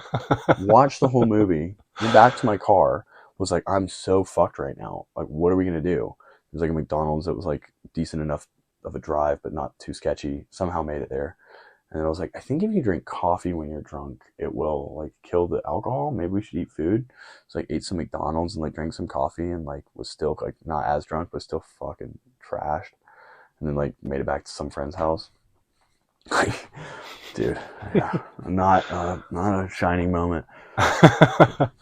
Watched the whole movie. Went back to my car. Was like, I'm so fucked right now. Like, what are we going to do? It was like a McDonald's that was like decent enough of a drive, but not too sketchy. Somehow made it there. And then I was like, I think if you drink coffee when you're drunk, it will like kill the alcohol. Maybe we should eat food. So I ate some McDonald's and like drank some coffee and like was still like not as drunk, but still fucking trashed. And then like made it back to some friend's house. Dude, yeah, not a shining moment.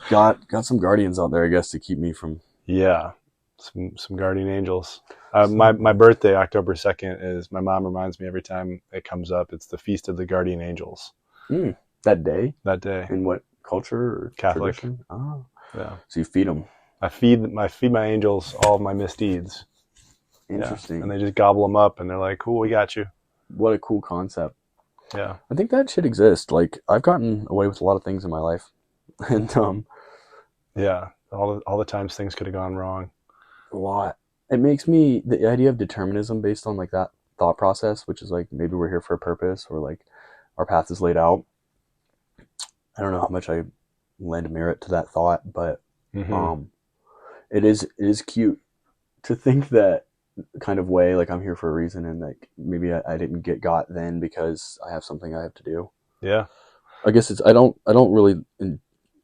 Got some guardians out there, I guess, to keep me from. Yeah, some guardian angels. My birthday, October 2nd, is, my mom reminds me every time it comes up, it's the Feast of the Guardian Angels. That day? That day. In what culture or Catholic. Tradition? Oh. Yeah. So you feed them. I feed my angels all of my misdeeds. Interesting. And they just gobble them up, and they're like, "Cool, we got you." What a cool concept. Yeah. I think that should exist. Like, I've gotten away with a lot of things in my life, and Yeah. All the times things could have gone wrong. a lot. It makes me, the idea of determinism based on like that thought process, which is like maybe we're here for a purpose, or like our path is laid out. I don't know how much I lend merit to that thought, but it is cute to think that kind of way, like I'm here for a reason, and like maybe I didn't get got then because I have something I have to do. Yeah. I guess I don't really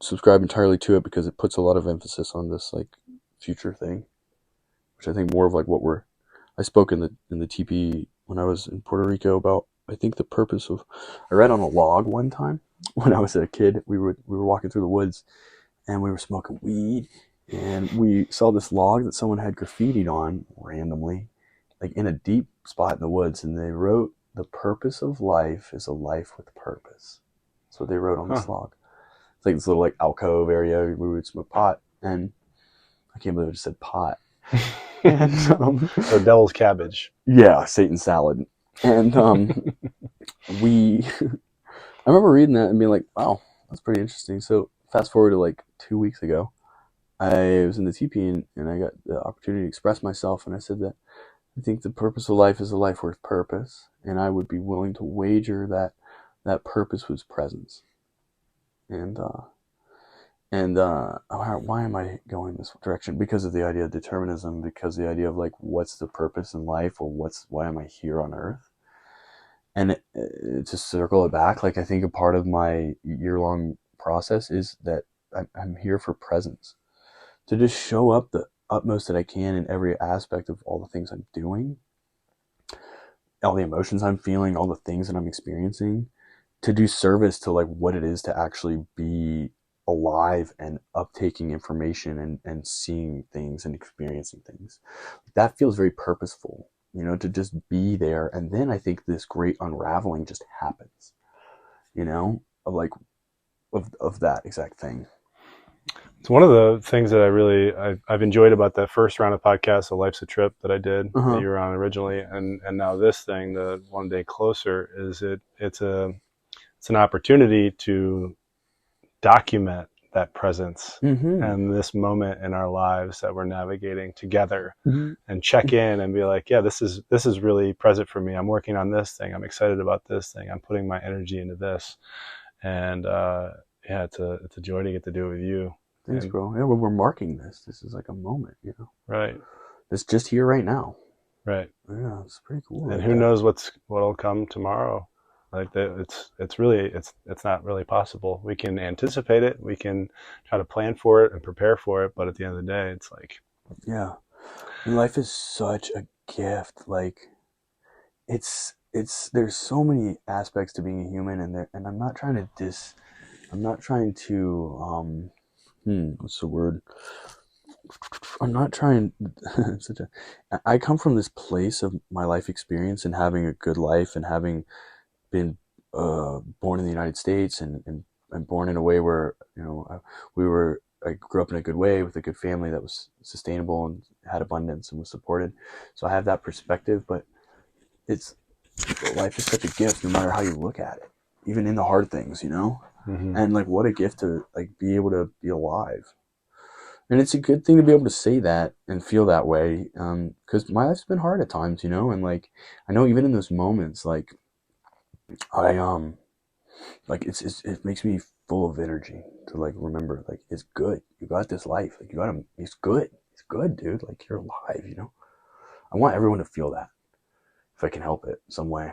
subscribe entirely to it, because it puts a lot of emphasis on this like future thing, which I think more of like I spoke in the TP when I was in Puerto Rico about, I think, the purpose of, I read on a log one time when I was a kid. We were walking through the woods and we were smoking weed, and we saw this log that someone had graffitied on randomly, like in a deep spot in the woods, and they wrote, "The purpose of life is a life with purpose." That's what they wrote on this log. It's like this little like alcove area where we would smoke pot, and I can't believe I just said pot. And so devil's cabbage. Yeah, Satan salad. And I remember reading that and being like, wow, that's pretty interesting. So fast forward to like 2 weeks ago, I was in the TP, and I got the opportunity to express myself, and I said that I think the purpose of life is a life worth purpose, and I would be willing to wager that that purpose was presence. And why am I going this direction? Because of the idea of determinism, because the idea of like, what's the purpose in life, or why am I here on earth? And to circle it back, like, I think a part of my year-long process is that I'm here for presence, to just show up the utmost that I can in every aspect of all the things I'm doing, all the emotions I'm feeling, all the things that I'm experiencing, to do service to like what it is to actually be alive and uptaking information and seeing things and experiencing things. That feels very purposeful, to just be there. And then I think this great unraveling just happens, of that exact thing. It's one of the things that I've enjoyed about that first round of podcasts, the Life's a Trip that I did, that you were on originally, and now this thing, the One Day Closer, is it's an opportunity to document that presence and this moment in our lives that we're navigating together, and check in and be like, yeah, this is really present for me. I'm working on this thing. I'm excited about this thing. I'm putting my energy into this. And it's a joy to get to do it with you. Thanks, bro. Yeah, we're marking this. This is like a moment, Right. It's just here right now. Right. Yeah, it's pretty cool. And who knows what'll come tomorrow. Like it's not really possible. We can anticipate it. We can try to plan for it and prepare for it. But at the end of the day, it's like, yeah, and life is such a gift. Like it's there's so many aspects to being a human, and I'm not trying to what's the word? I'm not trying I come from this place of my life experience and having a good life, and having been born in the United States, and born in a way where I grew up in a good way with a good family that was sustainable and had abundance and was supported. So I have that perspective, but life is such a gift no matter how you look at it, even in the hard things, and like, what a gift to like be able to be alive. And it's a good thing to be able to say that and feel that way, because my life's been hard at times, and like, I know even in those moments, like, I like it makes me full of energy to like remember, like, it's good. You got this life. Like, it's good. It's good, dude. Like, you're alive. I want everyone to feel that if I can help it some way.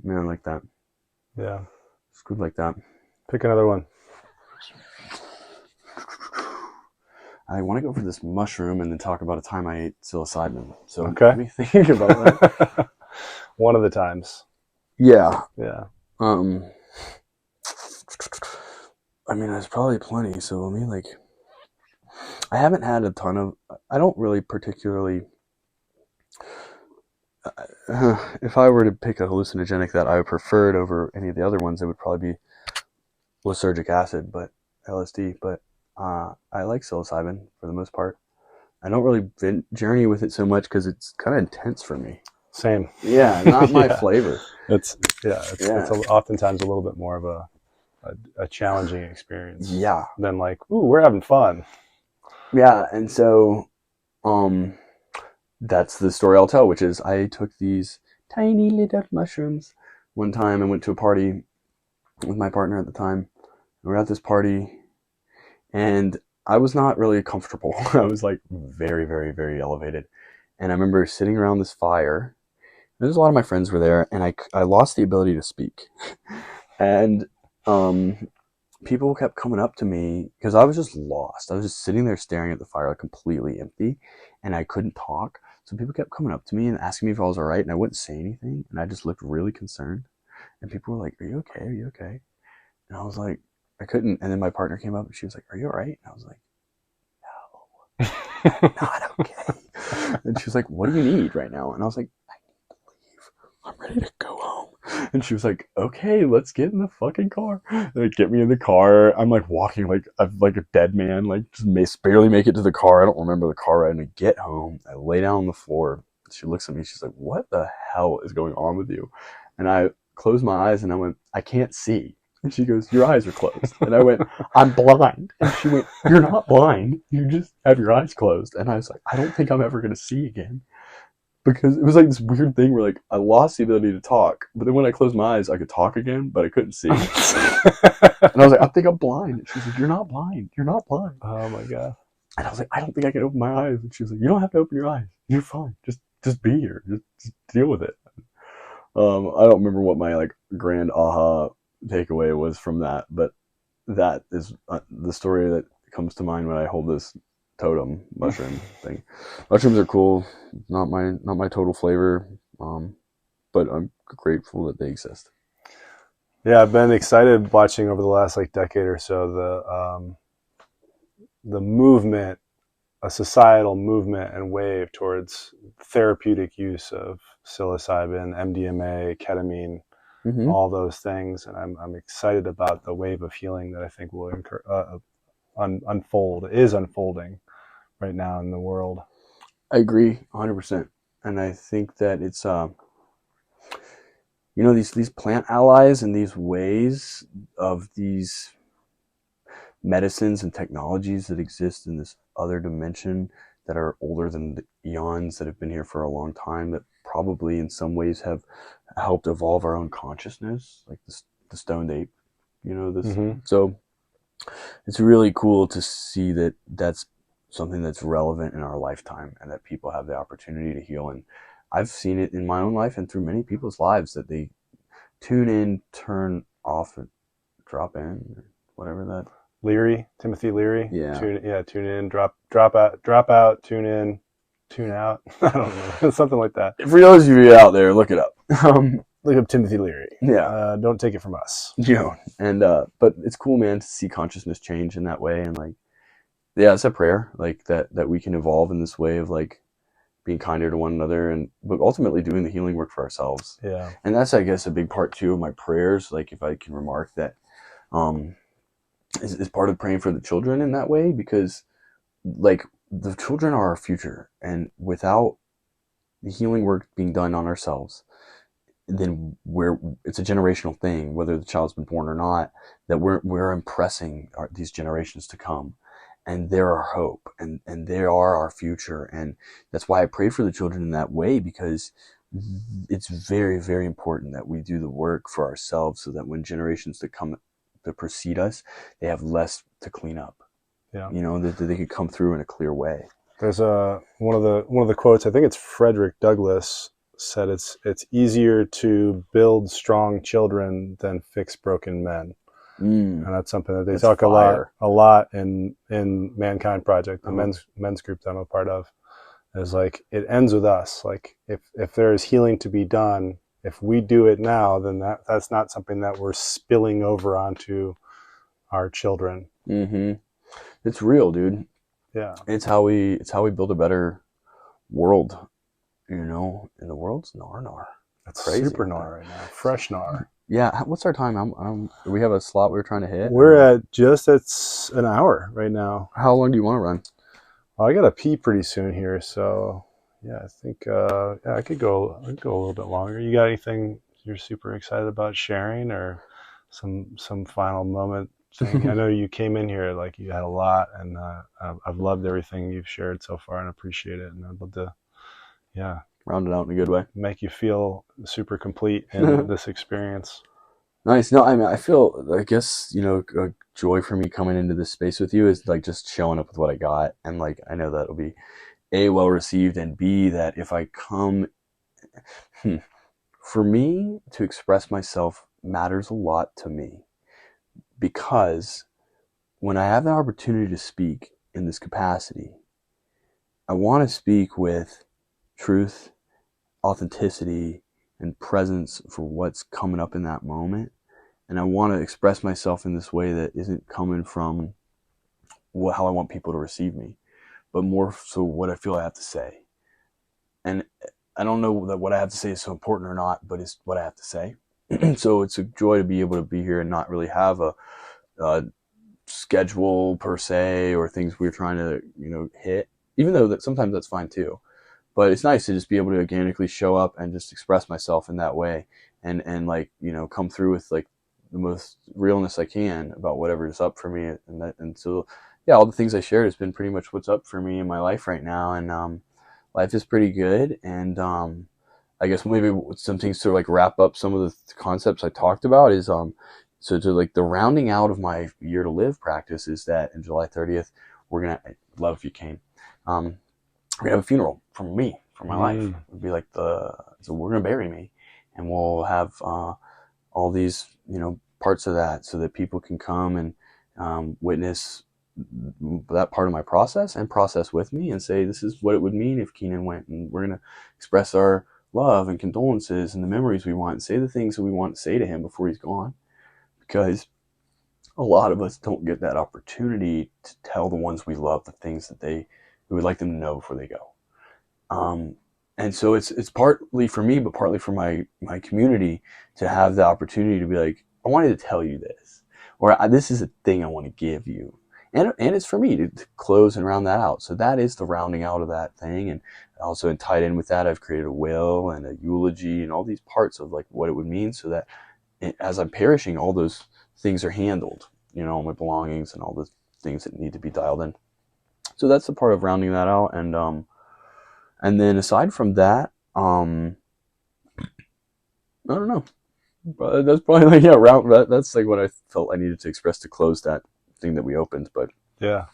Man, like that. Yeah, it's good like that. Pick another one. I want to go for this mushroom and then talk about a time I ate psilocybin. So okay, let me think about that. One of the times. Yeah. Yeah. I mean, there's probably plenty. So let me I haven't had a ton of. I don't really particularly. If I were to pick a hallucinogenic that I would prefer it over any of the other ones, it would probably be lysergic acid, but LSD. But I like psilocybin for the most part. I don't really journey with it so much because it's kind of intense for me. Same. Yeah, not my Yeah. flavor. It's oftentimes a little bit more of a challenging experience. Yeah. Than like, ooh, we're having fun. Yeah, and so that's the story I'll tell, which is I took these tiny little mushrooms one time and went to a party with my partner at the time. We were at this party, and I was not really comfortable. I was like very, very, very elevated. And I remember sitting around this fire. There's a lot of my friends were there, and I lost the ability to speak. And people kept coming up to me because I was just lost. I was just sitting there staring at the fire, like completely empty, and I couldn't talk. So people kept coming up to me and asking me if I was all right, and I wouldn't say anything, and I just looked really concerned. And people were like, "Are you okay? Are you okay?" And I was like, I couldn't. And then my partner came up and she was like, "Are you all right?" And I was like, "No, I'm not okay." And she was like, "What do you need right now?" And I was like, "I need to leave. I'm ready to go home." And she was like, "Okay, let's get in the fucking car." They get me in the car. I'm like walking like a dead man, like just barely make it to the car. I don't remember the car ride. And I get home. I lay down on the floor. She looks at me. She's like, "What the hell is going on with you?" And I closed my eyes and I went, "I can't see." And she goes, "Your eyes are closed." And I went, "I'm blind." And she went, "You're not blind. You just have your eyes closed." And I was like, I don't think I'm ever going to see again. Because it was like this weird thing where like I lost the ability to talk, but then when I closed my eyes, I could talk again, but I couldn't see. And I was like, "I think I'm blind." And she was like, "You're not blind. You're not blind." Oh my God. And I was like, "I don't think I can open my eyes." And she was like, "You don't have to open your eyes. You're fine. Just be here. Just deal with it." I don't remember what my like grand aha takeaway was from that, but that is the story that comes to mind when I hold this totem mushroom thing. Mushrooms are cool. Not my total flavor, but I'm grateful that they exist. Yeah, I've been excited watching over the last like decade or so the movement, a societal movement and wave towards therapeutic use of psilocybin, MDMA, ketamine, all those things, and I'm excited about the wave of healing that I think will is unfolding right now in the world. I agree 100%, and I think that it's these plant allies and these ways of these medicines and technologies that exist in this other dimension that are older than the eons that have been here for a long time, that probably in some ways have helped evolve our own consciousness, like the stoned ape, this. So it's really cool to see that that's something that's relevant in our lifetime and that people have the opportunity to heal. And I've seen it in my own life and through many people's lives that they tune in, turn off, and drop in, or whatever that. Timothy Leary. Yeah. Tune in, drop out, tune in, tune out. I don't know. Something like that. For those of you out there, look it up. Look up Timothy Leary. Yeah. Don't take it from us. And but it's cool, man, to see consciousness change in that way. And like, yeah, it's a prayer, like that we can evolve in this way of like being kinder to one another, but ultimately doing the healing work for ourselves. Yeah. And that's, I guess, a big part too of my prayers. Like, if I can remark that, is part of praying for the children in that way, because like the children are our future, and without the healing work being done on ourselves, then it's a generational thing, whether the child's been born or not, that we're impressing these generations to come, and they're our hope, and they are our future. And that's why I pray for the children in that way, because it's very, very important that we do the work for ourselves, so that when generations to precede us, they have less to clean up. Yeah. That they could come through in a clear way. There's one of the quotes, I think it's Frederick Douglass, said it's easier to build strong children than fix broken men. And that's something that they talk a lot in Mankind Project, the men's group that I'm a part of. Is like, it ends with us. Like, if there is healing to be done, if we do it now, then that's not something that we're spilling over onto our children. It's real, dude. Yeah. It's how we build a better world. And the world's nar. It's crazy. Super gnar right now. Fresh gnar. Yeah. What's our time? Do we have a slot we're trying to hit? We're at an hour right now. How long do you want to run? Well, I gotta pee pretty soon here, so yeah, I think I could go. A little bit longer. You got anything you're super excited about sharing, or some final moment thing? I know you came in here like you had a lot, and I've loved everything you've shared so far, and appreciate it. And I'd love to, yeah, Round it out in a good way. make you feel super complete in this experience. Nice. No, I mean, I guess, a joy for me coming into this space with you is like just showing up with what I got. And like, I know that'll be A, well received, and B, that if I come, for me to express myself matters a lot to me, because when I have the opportunity to speak in this capacity, I want to speak with truth, authenticity, and presence for what's coming up in that moment. And I want to express myself in this way that isn't coming from how I want people to receive me, but more so what I feel I have to say. And I don't know that what I have to say is so important or not, but it's what I have to say. So it's a joy to be able to be here and not really have a schedule per se, or things we're trying to, hit, even though that sometimes that's fine too. But it's nice to just be able to organically show up and just express myself in that way, and like, come through with like the most realness I can about whatever is up for me. And so, yeah, all the things I shared has been pretty much what's up for me in my life right now. And life is pretty good. And I guess maybe some things to like wrap up some of the concepts I talked about is so to like the rounding out of my year to live practice is that in July 30th, I'd love if you came. We're gonna have a funeral for me, for my life. It'd be like so we're gonna bury me, and we'll have all these, parts of that, so that people can come and witness that part of my process and process with me and say, this is what it would mean if Kenan went, and we're gonna express our love and condolences and the memories we want, and say the things that we want to say to him before he's gone, because a lot of us don't get that opportunity to tell the ones we love the things that we would like them to know before they go. And so it's partly for me, but partly for my community, to have the opportunity to be like, I wanted to tell you this, or this is a thing I want to give you. And it's for me to close and round that out. So that is the rounding out of that thing. And also tied in with that, I've created a will and a eulogy and all these parts of like what it would mean, so that as I'm perishing, all those things are handled, all my belongings and all the things that need to be dialed in. So that's the part of rounding that out. And then aside from that, I don't know. But that's probably like, yeah, that's like what I felt I needed to express to close that thing that we opened. But yeah,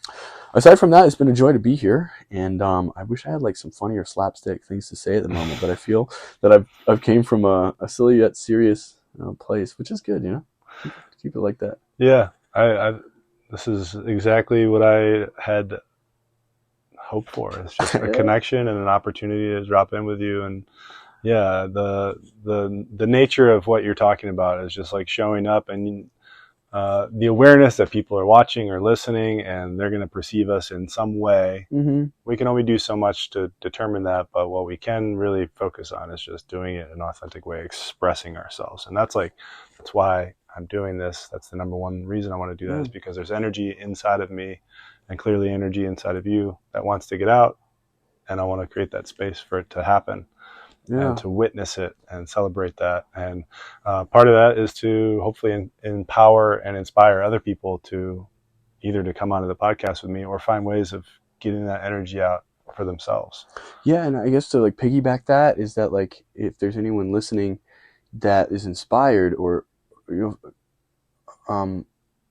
aside from that, it's been a joy to be here. And I wish I had like some funny or slapstick things to say at the moment, but I feel that I've came from a silly yet serious place, which is good, keep it like that. Yeah, this is exactly what I had hoped for. It's just a connection and an opportunity to drop in with you. And yeah, the nature of what you're talking about is just like showing up, and the awareness that people are watching or listening, and they're going to perceive us in some way. Mm-hmm. We can only do so much to determine that, but what we can really focus on is just doing it in an authentic way, expressing ourselves. And that's why I'm doing this. That's the number one reason I want to do that, is because there's energy inside of me, and clearly energy inside of you, that wants to get out, and I want to create that space for it to happen. Yeah. And to witness it and celebrate that. And part of that is to hopefully empower and inspire other people to either to come onto the podcast with me, or find ways of getting that energy out for themselves. Yeah, and I guess to like piggyback that is that, like, if there's anyone listening that is inspired, or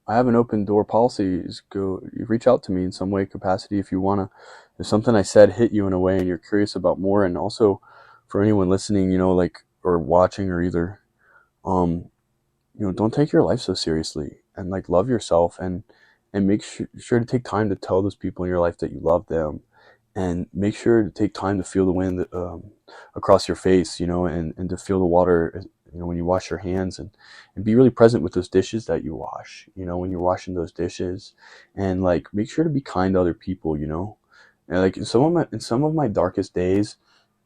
I have an open door policy. You reach out to me in some way, capacity, if you wanna. If something I said hit you in a way and you're curious about more, and also for anyone listening, like, or watching, or either, don't take your life so seriously, and like love yourself, and make sure to take time to tell those people in your life that you love them, and make sure to take time to feel the wind across your face, and to feel the water, when you wash your hands, and be really present with those dishes that you wash, when you're washing those dishes, and like make sure to be kind to other people, and like in some of my darkest days,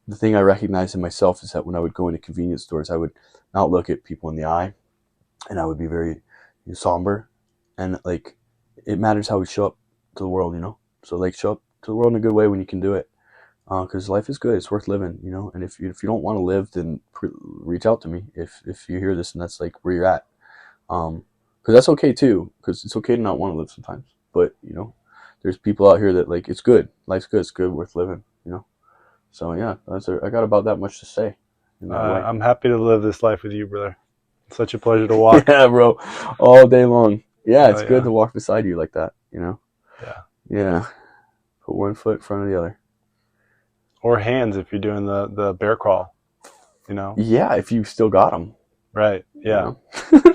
the thing I recognized in myself is that when I would go into convenience stores, I would not look at people in the eye, and I would be very somber, and like it matters how we show up to the world, so like show up to the world in a good way when you can do it. Because life is good. It's worth living, you know. And if you don't want to live, then reach out to me if you hear this and that's like where you're at. Because that's okay too. Because it's okay to not want to live sometimes. But you know, there's people out here that like it's good. Life's good. It's good. Worth living. You know. So yeah, I got about that much to say. In that way. I'm happy to live this life with you, brother. It's such a pleasure to walk. Yeah, bro, all day long. Yeah, it's good to walk beside you like that. You know. Yeah. Yeah. Put one foot in front of the other. Or hands if you're doing the bear crawl, you know? Yeah, if you still got them. Right, yeah. You know?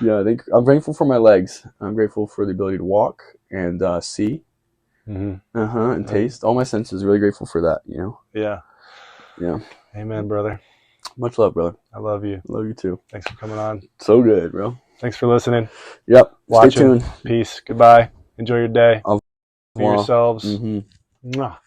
Yeah, I think I'm grateful for my legs. I'm grateful for the ability to walk and see. And taste. All my senses. Really grateful for that, you know? Yeah. Yeah. Amen, brother. Much love, brother. I love you. Love you too. Thanks for coming on. So good, bro. Thanks for listening. Yep. Watching. Stay tuned. Peace. Goodbye. Enjoy your day. Au Be yourselves. Mm-hmm. Mwah.